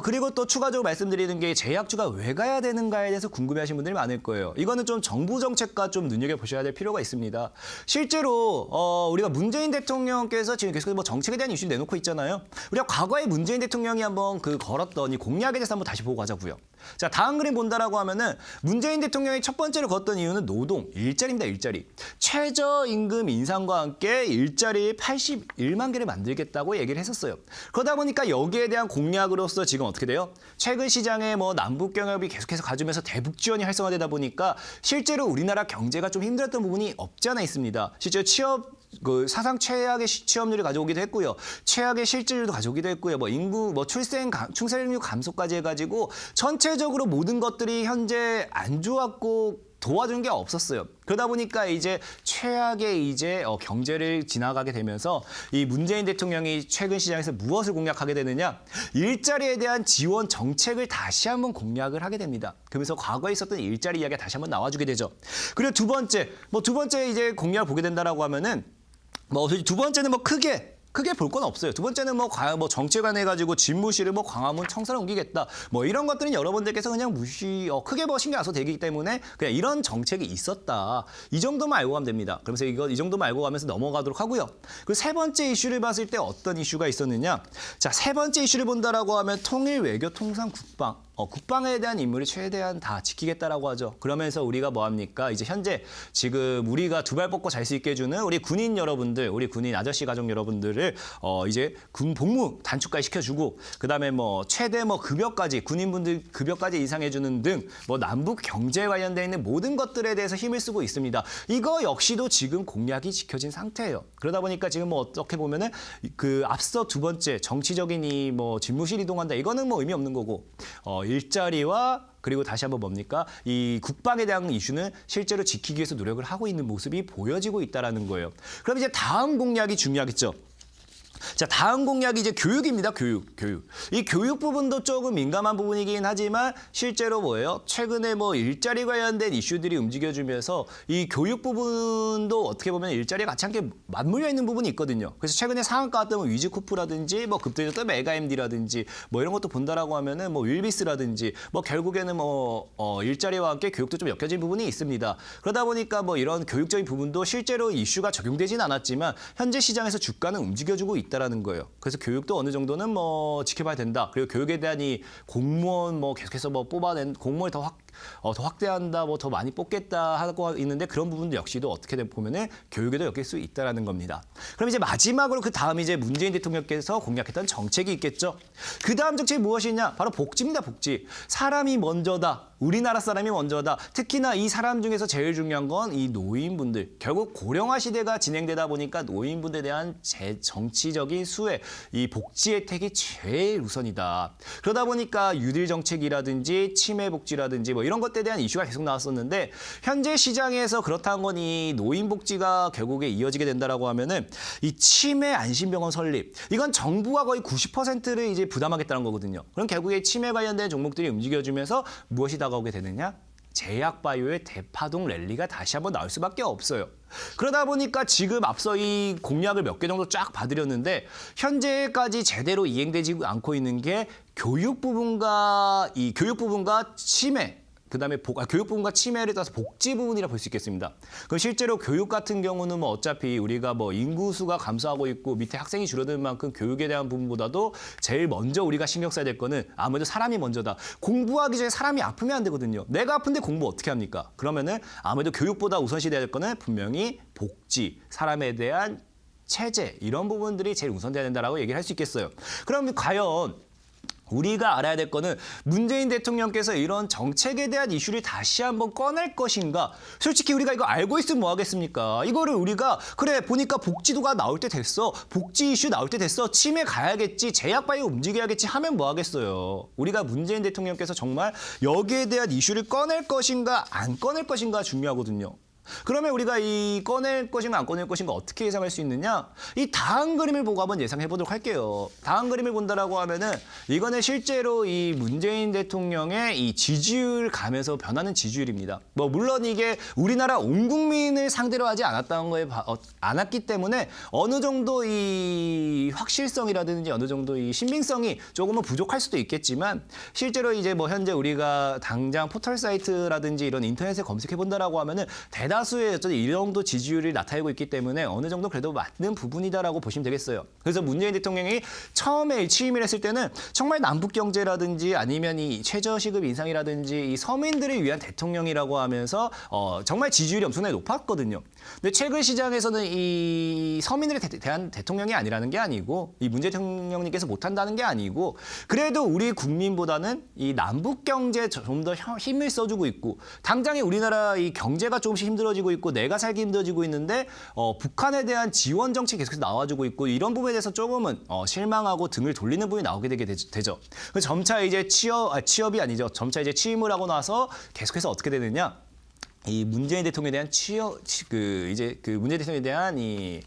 그리고 또 추가적으로 말씀드리는 게 제약주가 왜 가야 되는가에 대해서 궁금해하시는 분들이 많을 거예요. 이거는 좀 정부 정책과 좀 눈여겨보셔야 될 필요가 있습니다. 실제로 우리가 문재인 대통령께서 지금 계속 뭐 정책에 대한 이슈 내놓고 있잖아요. 우리가 과거에 문재인 대통령이 한번 걸었던 이 공약에 대해서 한번 다시 보고 가자고요. 자, 다음 그림 본다라고 하면은 문재인 대통령이 첫 번째로 걷던 이유는 노동, 일자리입니다. 일자리. 최저임금 인상과 함께 일자리 81만 개를 만들겠다고 얘기를 했었어요. 그러다 보니까 여기에 대한 공약으로서 지금 어떻게 돼요? 최근 시장에 뭐 남북 경협이 계속해서 가주면서 대북 지원이 활성화되다 보니까 실제로 우리나라 경제가 좀 힘들었던 부분이 없지 않아 있습니다. 실제로 사상 최악의 취업률을 가져오기도 했고요. 최악의 실질률도 가져오기도 했고요. 뭐 인구, 출생률 감소까지 해가지고 전체적으로 모든 것들이 현재 안 좋았고 도와준 게 없었어요. 그러다 보니까 이제 최악의 경제를 지나가게 되면서 이 문재인 대통령이 최근 시장에서 무엇을 공약하게 되느냐? 일자리에 대한 지원 정책을 다시 한번 공약을 하게 됩니다. 그러면서 과거에 있었던 일자리 이야기가 다시 한번 나와주게 되죠. 그리고 두 번째 이제 공약을 보게 된다라고 하면은 두 번째는 크게 볼 건 없어요. 두 번째는 정치관 해가지고 집무실을 광화문 청사로 옮기겠다. 이런 것들은 여러분들께서 그냥 크게 신경 안 써도 되기 때문에 그냥 이런 정책이 있었다. 이 정도만 알고 가면 됩니다. 그러면서 이 정도만 알고 가면서 넘어가도록 하고요. 그리고 세 번째 이슈를 봤을 때 어떤 이슈가 있었느냐? 자, 세 번째 이슈를 본다라고 하면 통일, 외교, 통상, 국방. 국방에 대한 임무를 최대한 다 지키겠다라고 하죠. 그러면서 우리가 뭐합니까? 이제 현재 지금 우리가 두 발 뻗고 잘 수 있게 해주는 우리 군인 여러분들, 우리 군인 아저씨 가족 여러분들을 이제 군 복무 단축까지 시켜주고 그다음에 최대 급여까지 군인분들 급여까지 인상해주는 등 남북 경제 관련돼 있는 모든 것들에 대해서 힘을 쓰고 있습니다. 이거 역시도 지금 공약이 지켜진 상태예요. 그러다 보니까 지금 어떻게 보면은 앞서 두 번째 정치적인 집무실 이동한다 이거는 의미 없는 거고 일자리와 그리고 다시 한번 이 국방에 대한 이슈는 실제로 지키기 위해서 노력을 하고 있는 모습이 보여지고 있다라는 거예요. 그럼 이제 다음 공약이 중요하겠죠. 자, 다음 공약이 이제 교육입니다. 교육. 이 교육 부분도 조금 민감한 부분이긴 하지만 실제로 최근에 일자리 관련된 이슈들이 움직여주면서 이 교육 부분도 어떻게 보면 일자리가 같이 함께 맞물려 있는 부분이 있거든요. 그래서 최근에 상한가 왔던 위즈쿠프라든지 급등했던 메가MD라든지 이런 것도 본다라고 하면은 윌비스라든지 결국에는 일자리와 함께 교육도 좀 엮여진 부분이 있습니다. 그러다 보니까 이런 교육적인 부분도 실제로 이슈가 적용되진 않았지만 현재 시장에서 주가는 움직여주고 있다라는 거예요. 그래서 교육도 어느 정도는 지켜봐야 된다. 그리고 교육에 대한 이 공무원 계속해서 뽑아낸 공무원을 더 확대한다, 더 많이 뽑겠다 하고 있는데 그런 부분도 역시도 어떻게 보면은 교육에도 엮일 수 있다라는 겁니다. 그럼 이제 마지막으로 그 다음 이제 문재인 대통령께서 공약했던 정책이 있겠죠. 그 다음 정책이 무엇이냐? 바로 복지입니다. 복지. 사람이 먼저다. 우리나라 사람이 먼저다. 특히나 이 사람 중에서 제일 중요한 건 이 노인분들. 결국 고령화 시대가 진행되다 보니까 노인분들에 대한 정치적인 수혜, 이 복지 혜택이 제일 우선이다. 그러다 보니까 유딜 정책이라든지 치매 복지라든지 이런 것들에 대한 이슈가 계속 나왔었는데 현재 시장에서 그렇다는 건 이 노인 복지가 결국에 이어지게 된다라고 하면은 이 치매 안심병원 설립. 이건 정부가 거의 90%를 이제 부담하겠다는 거거든요. 그럼 결국에 치매 관련된 종목들이 움직여주면서 무엇이 다가오게 되느냐? 제약바이오의 대파동 랠리가 다시 한번 나올 수밖에 없어요. 그러다 보니까 지금 앞서 이 공약을 몇 개 정도 쫙 봐드렸는데 현재까지 제대로 이행되지 않고 있는 게 교육 부분과 치매, 그다음에 교육 부분과 치매를 따라서 복지 부분이라 볼 수 있겠습니다. 그럼 실제로 교육 같은 경우는 어차피 우리가 인구수가 감소하고 있고 밑에 학생이 줄어드는 만큼 교육에 대한 부분보다도 제일 먼저 우리가 신경 써야 될 거는 아무래도 사람이 먼저다. 공부하기 전에 사람이 아프면 안 되거든요. 내가 아픈데 공부 어떻게 합니까? 그러면은 아무래도 교육보다 우선시돼야 될 거는 분명히 복지, 사람에 대한 체제 이런 부분들이 제일 우선돼야 된다라고 얘기를 할 수 있겠어요. 그럼 과연 우리가 알아야 될 거는 문재인 대통령께서 이런 정책에 대한 이슈를 다시 한번 꺼낼 것인가. 솔직히 우리가 이거 알고 있으면 뭐 하겠습니까? 이거를 우리가 그래 보니까 복지도가 나올 때 됐어. 복지 이슈 나올 때 됐어. 치매 가야겠지. 제약 바이오 움직여야겠지 하면 뭐 하겠어요. 우리가 문재인 대통령께서 정말 여기에 대한 이슈를 꺼낼 것인가 안 꺼낼 것인가 중요하거든요. 그러면 우리가 이 꺼낼 것인가 안 꺼낼 것인가 어떻게 예상할 수 있느냐? 이 다음 그림을 보고 한번 예상해 보도록 할게요. 다음 그림을 본다라고 하면은 이거는 실제로 이 문재인 대통령의 이 지지율 감에서 변하는 지지율입니다. 뭐 물론 이게 우리나라 온 국민을 상대로 하지 않았다는 거에 않았기 때문에 어느 정도 이 확실성이라든지 어느 정도 이 신빙성이 조금은 부족할 수도 있겠지만 실제로 이제 뭐 현재 우리가 당장 포털 사이트라든지 이런 인터넷에 검색해 본다라고 하면은 대다수의 어쨌든 이 정도 지지율이 나타내고 있기 때문에 어느 정도 그래도 맞는 부분이다라고 보시면 되겠어요. 그래서 문재인 대통령이 처음에 취임을 했을 때는 정말 남북 경제라든지 아니면 이 최저시급 인상이라든지 이 서민들을 위한 대통령이라고 하면서 정말 지지율이 엄청나게 높았거든요. 근데 최근 시장에서는 이 서민들에 대한 대통령이 아니라는 게 아니고 이 문재인 대통령님께서 못한다는 게 아니고 그래도 우리 국민보다는 이 남북 경제에 좀 더 힘을 써주고 있고 당장에 우리나라 이 경제가 조금씩 힘들어지고 있고 내가 살기 힘들어지고 있는데 북한에 대한 지원 정책이 계속해서 나와주고 있고 이런 부분에 대해서 조금은 실망하고 등을 돌리는 부분이 나오게 되게 되죠. 그래서 점차 이제 취업이 아니죠. 점차 이제 취임을 하고 나서 계속해서 어떻게 되느냐? 이 문재인 대통령에 대한 문재인 대통령에 대한 이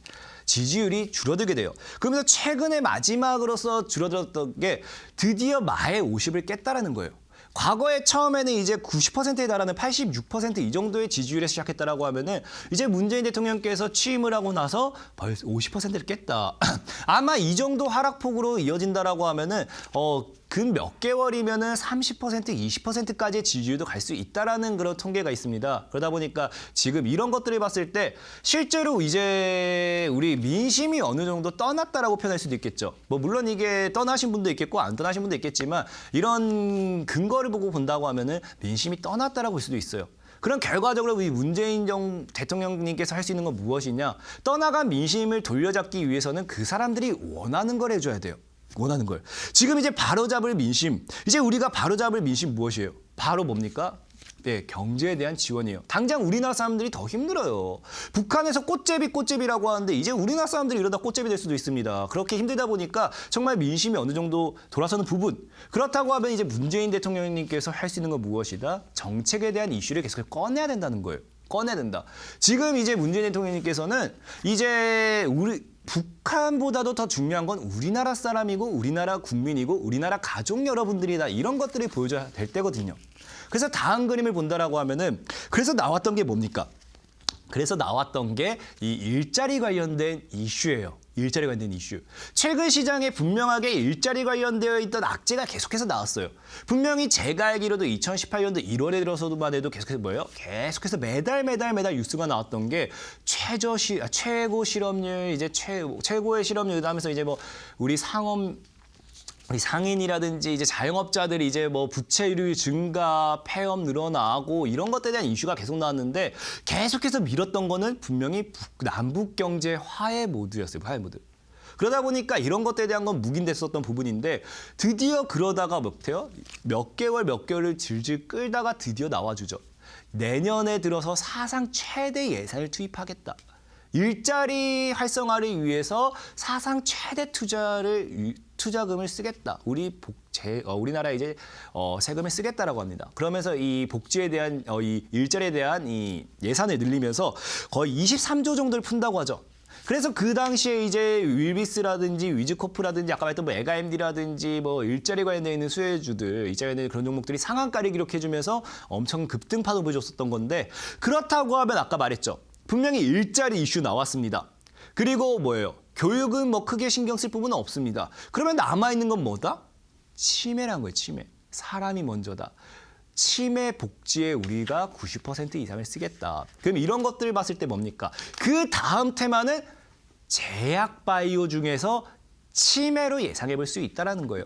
지지율이 줄어들게 돼요. 그러면서 최근에 마지막으로서 줄어들었던 게 드디어 마의 50을 깼다라는 거예요. 과거에 처음에는 이제 90%에 달하는 86% 이 정도의 지지율에 시작했다라고 하면은 이제 문재인 대통령께서 취임을 하고 나서 벌써 50%를 깼다. 아마 이 정도 하락폭으로 이어진다라고 하면은 근 몇 개월이면은 30%, 20%까지의 지지율도 갈 수 있다라는 그런 통계가 있습니다. 그러다 보니까 지금 이런 것들을 봤을 때 실제로 이제 우리 민심이 어느 정도 떠났다라고 표현할 수도 있겠죠. 뭐 물론 이게 떠나신 분도 있겠고 안 떠나신 분도 있겠지만 이런 근거를 보고 본다고 하면은 민심이 떠났다라고 볼 수도 있어요. 그럼 결과적으로 이 문재인 대통령님께서 할 수 있는 건 무엇이냐? 떠나간 민심을 돌려잡기 위해서는 그 사람들이 원하는 걸 해줘야 돼요. 원하는 걸. 지금 이제 바로잡을 민심. 이제 우리가 바로잡을 민심 무엇이에요? 바로 뭡니까? 네, 경제에 대한 지원이에요. 당장 우리나라 사람들이 더 힘들어요. 북한에서 꽃제비라고 하는데 이제 우리나라 사람들이 이러다 꽃제비 될 수도 있습니다. 그렇게 힘들다 보니까 정말 민심이 어느 정도 돌아서는 부분. 그렇다고 하면 이제 문재인 대통령님께서 할 수 있는 건 무엇이다? 정책에 대한 이슈를 계속 꺼내야 된다는 거예요. 꺼내야 된다. 지금 이제 문재인 대통령님께서는 이제 북한보다도 더 중요한 건 우리나라 사람이고 우리나라 국민이고 우리나라 가족 여러분들이다. 이런 것들을 보여줘야 될 때거든요. 그래서 다음 그림을 본다라고 하면은 그래서 나왔던 게 뭡니까? 그래서 나왔던 게 이 일자리 관련된 이슈예요. 일자리 관련된 이슈. 최근 시장에 분명하게 일자리 관련되어 있던 악재가 계속해서 나왔어요. 분명히 제가 알기로도 2018년도 1월에 들어서도만 해도 계속해서 뭐예요? 계속해서 매달 뉴스가 나왔던 게 최고 실업률, 이제 최고의 실업률 하면서 이제 뭐 우리 상인이라든지 이제 자영업자들이 이제 뭐 부채율 증가, 폐업 늘어나고 이런 것들에 대한 이슈가 계속 나왔는데 계속해서 밀었던 거는 분명히 남북 경제 화해 모드였어요. 화해 모드. 그러다 보니까 이런 것들에 대한 건 묵인됐었던 부분인데 드디어 그러다가 몇 개월을 질질 끌다가 드디어 나와주죠. 내년에 들어서 사상 최대 예산을 투입하겠다. 일자리 활성화를 위해서 사상 최대 투자금을 쓰겠다. 우리나라에 이제 세금을 쓰겠다라고 합니다. 그러면서 이 복지에 대한 이 일자리에 대한 이 예산을 늘리면서 거의 23조 정도를 푼다고 하죠. 그래서 그 당시에 이제 윌비스라든지 위즈코프라든지 아까 말했던 뭐 에가엠디라든지 뭐 일자리 관련돼 있는 수혜주들, 일자리 관련된 그런 종목들이 상한가를 기록해주면서 엄청 급등파도 보여줬었던 건데 그렇다고 하면 아까 말했죠. 분명히 일자리 이슈 나왔습니다. 그리고 뭐예요? 교육은 뭐 크게 신경 쓸 부분은 없습니다. 그러면 남아있는 건 뭐다? 치매란 거예요, 치매. 사람이 먼저다. 치매 복지에 우리가 90% 이상을 쓰겠다. 그럼 이런 것들을 봤을 때 뭡니까? 그 다음 테마는 제약 바이오 중에서 치매로 예상해 볼 수 있다는 거예요.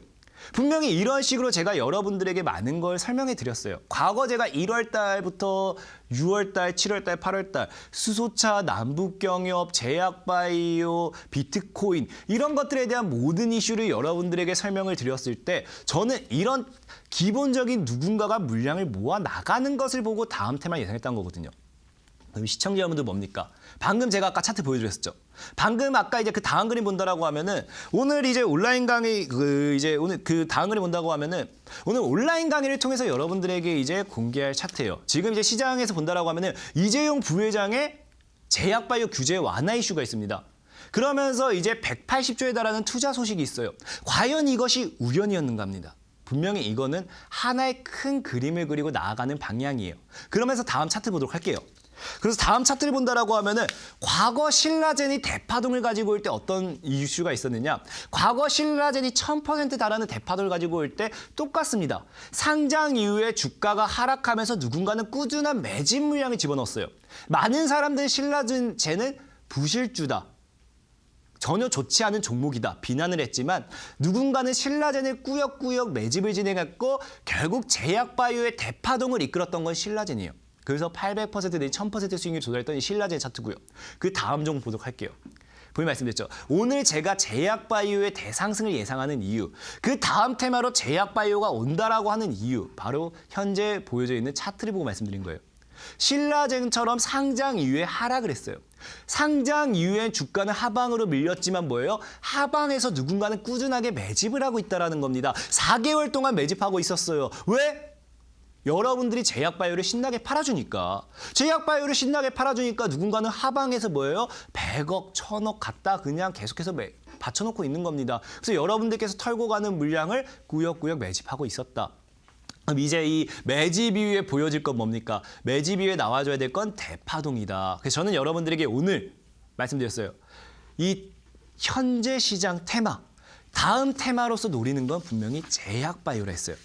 분명히 이런 식으로 제가 여러분들에게 많은 걸 설명해 드렸어요. 과거 제가 1월 달부터 6월 달, 7월 달, 8월 달 수소차, 남북경협, 제약바이오, 비트코인 이런 것들에 대한 모든 이슈를 여러분들에게 설명을 드렸을 때 저는 이런 기본적인 누군가가 물량을 모아 나가는 것을 보고 다음 테마 예상했던 거거든요. 그럼 시청자 여러분들 뭡니까? 방금 제가 아까 차트 보여드렸었죠. 방금 아까 이제 그 다음 그림 본다라고 하면은 오늘 이제 온라인 강의 오늘 그 다음 그림 본다고 하면은 오늘 온라인 강의를 통해서 여러분들에게 이제 공개할 차트예요. 지금 이제 시장에서 본다라고 하면은 이재용 부회장의 제약바이오 규제 완화 이슈가 있습니다. 그러면서 이제 180조에 달하는 투자 소식이 있어요. 과연 이것이 우연이었는가 합니다. 분명히 이거는 하나의 큰 그림을 그리고 나아가는 방향이에요. 그러면서 다음 차트 보도록 할게요. 그래서 다음 차트를 본다라고 하면은 과거 신라젠이 대파동을 가지고 올 때 어떤 이슈가 있었느냐? 과거 신라젠이 1000% 달하는 대파동을 가지고 올 때 똑같습니다. 상장 이후에 주가가 하락하면서 누군가는 꾸준한 매집 물량을 집어넣었어요. 많은 사람들은 신라젠은 부실주다. 전혀 좋지 않은 종목이다 비난을 했지만 누군가는 신라젠을 꾸역꾸역 매집을 진행했고 결국 제약바이오의 대파동을 이끌었던 건 신라젠이에요. 그래서 800% 내지 1000% 수익률을 조달했던 이 신라젠 차트고요. 그 다음 종목 보도록 할게요. 분명히 말씀드렸죠. 오늘 제가 제약바이오의 대상승을 예상하는 이유, 그 다음 테마로 제약바이오가 온다라고 하는 이유, 바로 현재 보여져 있는 차트를 보고 말씀드린 거예요. 신라젠처럼 상장 이후에 하락을 했어요. 상장 이후엔 주가는 하방으로 밀렸지만 뭐예요? 하방에서 누군가는 꾸준하게 매집을 하고 있다는 겁니다. 4개월 동안 매집하고 있었어요. 왜? 여러분들이 제약바이오를 신나게 팔아주니까. 제약바이오를 신나게 팔아주니까 누군가는 하방에서 뭐예요? 100억, 1000억 갖다 그냥 계속해서 받쳐놓고 있는 겁니다. 그래서 여러분들께서 털고 가는 물량을 꾸역꾸역 매집하고 있었다. 그럼 이제 이 매집 이후에 보여질 건 뭡니까? 매집 이후에 나와줘야 될 건 대파동이다. 그래서 저는 여러분들에게 오늘 말씀드렸어요. 이 현재 시장 테마, 다음 테마로서 노리는 건 분명히 제약바이오라 했어요.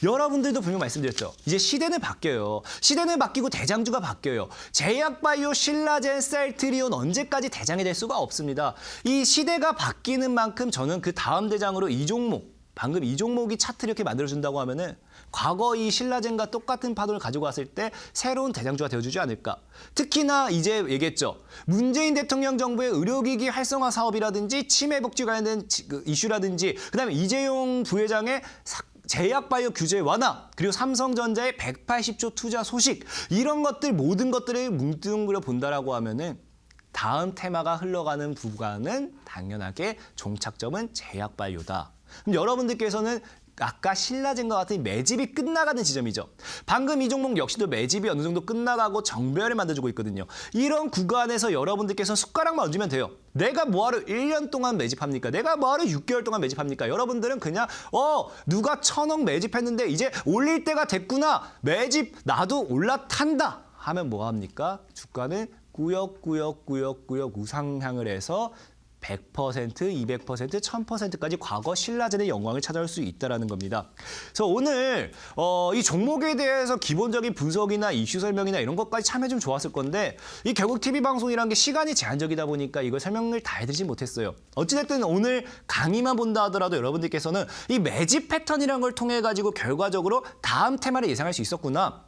여러분들도 분명 말씀드렸죠. 이제 시대는 바뀌어요. 시대는 바뀌고 대장주가 바뀌어요. 제약바이오, 신라젠, 셀트리온 언제까지 대장이 될 수가 없습니다. 이 시대가 바뀌는 만큼 저는 그 다음 대장으로 이 종목, 방금 이 종목이 차트를 이렇게 만들어준다고 하면은 과거 이 신라젠과 똑같은 파도를 가지고 왔을 때 새로운 대장주가 되어주지 않을까. 특히나 이제 얘기했죠. 문재인 대통령 정부의 의료기기 활성화 사업이라든지 치매복지 관련된 이슈라든지 그다음에 이재용 부회장의 제약바이오 규제 완화, 그리고 삼성전자의 180조 투자 소식, 이런 것들 모든 것들을 뭉뚱그려 본다라고 하면은 다음 테마가 흘러가는 구간은 당연하게 종착점은 제약바이오다. 그럼 여러분들께서는 아까 신라젠과 같은 매집이 끝나가는 지점이죠. 방금 이 종목 역시도 매집이 어느 정도 끝나가고 정배열을 만들어주고 있거든요. 이런 구간에서 여러분들께서 숟가락만 얹으면 돼요. 내가 뭐하러 1년 동안 매집합니까? 내가 뭐하러 6개월 동안 매집합니까? 여러분들은 그냥 누가 1000억 매집했는데 이제 올릴 때가 됐구나. 매집 나도 올라탄다 하면 뭐합니까? 주가는 꾸역꾸역 우상향을 해서 100%, 200%, 1000%까지 과거 신라젠의 영광을 찾아올 수 있다는 겁니다. 그래서 오늘 이 종목에 대해서 기본적인 분석이나 이슈 설명이나 이런 것까지 참여해주면 좋았을 건데 이 결국 TV 방송이라는 게 시간이 제한적이다 보니까 이걸 설명을 다 해드리지 못했어요. 어찌됐든 오늘 강의만 본다 하더라도 여러분들께서는 이 매집 패턴이라는 걸 통해 가지고 결과적으로 다음 테마를 예상할 수 있었구나.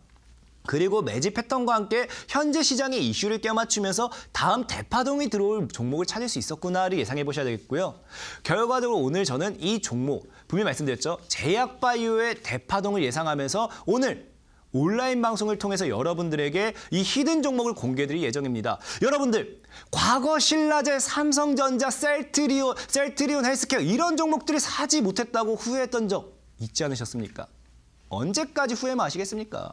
그리고 매집 패턴과 함께 현재 시장의 이슈를 껴맞추면서 다음 대파동이 들어올 종목을 찾을 수 있었구나를 예상해 보셔야 되겠고요. 결과적으로 오늘 저는 이 종목, 분명히 말씀드렸죠. 제약바이오의 대파동을 예상하면서 오늘 온라인 방송을 통해서 여러분들에게 이 히든 종목을 공개해드릴 예정입니다. 여러분들, 과거 신라젠, 삼성전자, 셀트리온 헬스케어 이런 종목들을 사지 못했다고 후회했던 적 있지 않으셨습니까? 언제까지 후회만 하시겠습니까?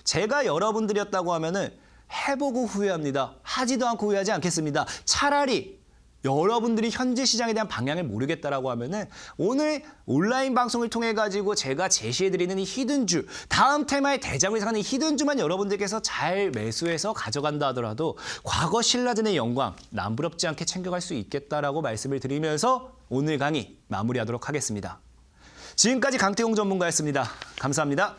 제가 여러분들이었다고 하면은 해보고 후회합니다. 하지도 않고 후회하지 않겠습니다. 차라리 여러분들이 현재 시장에 대한 방향을 모르겠다라고 하면은 오늘 온라인 방송을 통해 가지고 제가 제시해드리는 이 히든주, 다음 테마의 대장을 예상하는 이 히든주만 여러분들께서 잘 매수해서 가져간다 하더라도 과거 신라젠의 영광 남부럽지 않게 챙겨갈 수 있겠다라고 말씀을 드리면서 오늘 강의 마무리하도록 하겠습니다. 지금까지 강태공 전문가였습니다. 감사합니다.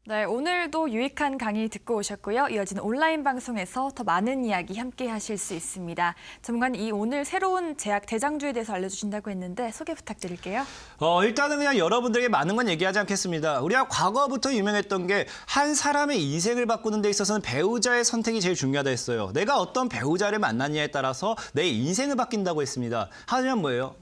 네, 오늘도 유익한 강의 듣고 오셨고요. 이어지는 온라인 방송에서 더 많은 이야기 함께 하실 수 있습니다. 전문가님, 이 오늘 새로운 제약 대장주에 대해서 알려주신다고 했는데 소개 부탁드릴게요. 일단은 그냥 여러분들에게 많은 건 얘기하지 않겠습니다. 우리가 과거부터 유명했던 게 한 사람의 인생을 바꾸는 데 있어서는 배우자의 선택이 제일 중요하다 했어요. 내가 어떤 배우자를 만났냐에 따라서 내 인생을 바뀐다고 했습니다. 하지만 뭐예요?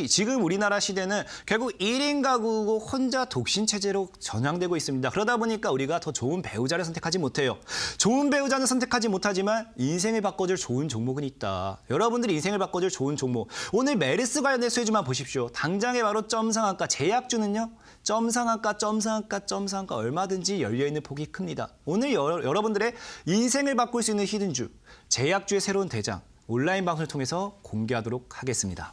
지금 우리나라 시대는 결국 1인 가구고 혼자 독신 체제로 전향되고 있습니다. 그러다 보니까 우리가 더 좋은 배우자를 선택하지 못해요. 좋은 배우자는 선택하지 못하지만 인생을 바꿔줄 좋은 종목은 있다. 여러분들이 인생을 바꿔줄 좋은 종목. 오늘 메르스 관련된 수혜주만 보십시오. 당장에 바로 점상한가 제약주는요. 점상한가 얼마든지 열려있는 폭이 큽니다. 오늘 여러분들의 인생을 바꿀 수 있는 히든주, 제약주의 새로운 대장, 온라인 방송을 통해서 공개하도록 하겠습니다.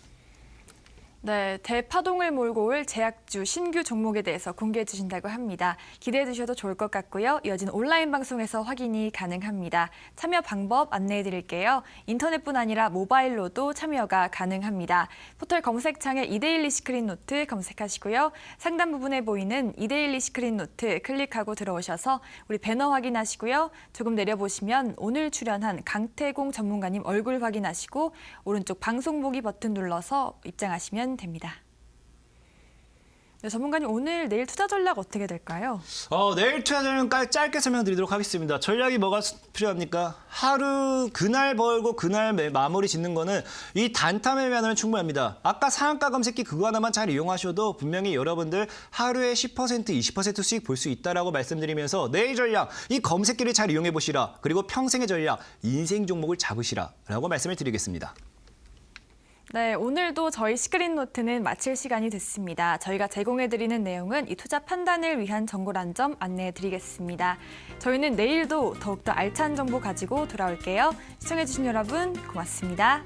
네, 대파동을 몰고 올 제약주 신규 종목에 대해서 공개해 주신다고 합니다. 기대해 주셔도 좋을 것 같고요. 이어진 온라인 방송에서 확인이 가능합니다. 참여 방법 안내해 드릴게요. 인터넷뿐 아니라 모바일로도 참여가 가능합니다. 포털 검색창에 이데일리 시크릿노트 검색하시고요. 상단 부분에 보이는 이데일리 시크릿노트 클릭하고 들어오셔서 우리 배너 확인하시고요. 조금 내려보시면 오늘 출연한 강태공 전문가님 얼굴 확인하시고 오른쪽 방송 보기 버튼 눌러서 입장하시면 됩니다. 네, 전문가님 오늘 내일 투자 전략 어떻게 될까요? 내일 투자 전략 짧게 설명드리도록 하겠습니다. 전략이 뭐가 필요합니까? 하루 그날 벌고 그날 마무리 짓는 거는 이 단타 매매하면 충분합니다. 아까 상한가 검색기 그거 하나만 잘 이용하셔도 분명히 여러분들 하루에 10%, 20% 수익 볼 수 있다라고 말씀드리면서 내일 전략 이 검색기를 잘 이용해 보시라. 그리고 평생의 전략 인생 종목을 잡으시라라고 말씀을 드리겠습니다. 네, 오늘도 저희 시크릿노트는 마칠 시간이 됐습니다. 저희가 제공해드리는 내용은 이 투자 판단을 위한 정보란 점 안내해드리겠습니다. 저희는 내일도 더욱더 알찬 정보 가지고 돌아올게요. 시청해주신 여러분 고맙습니다.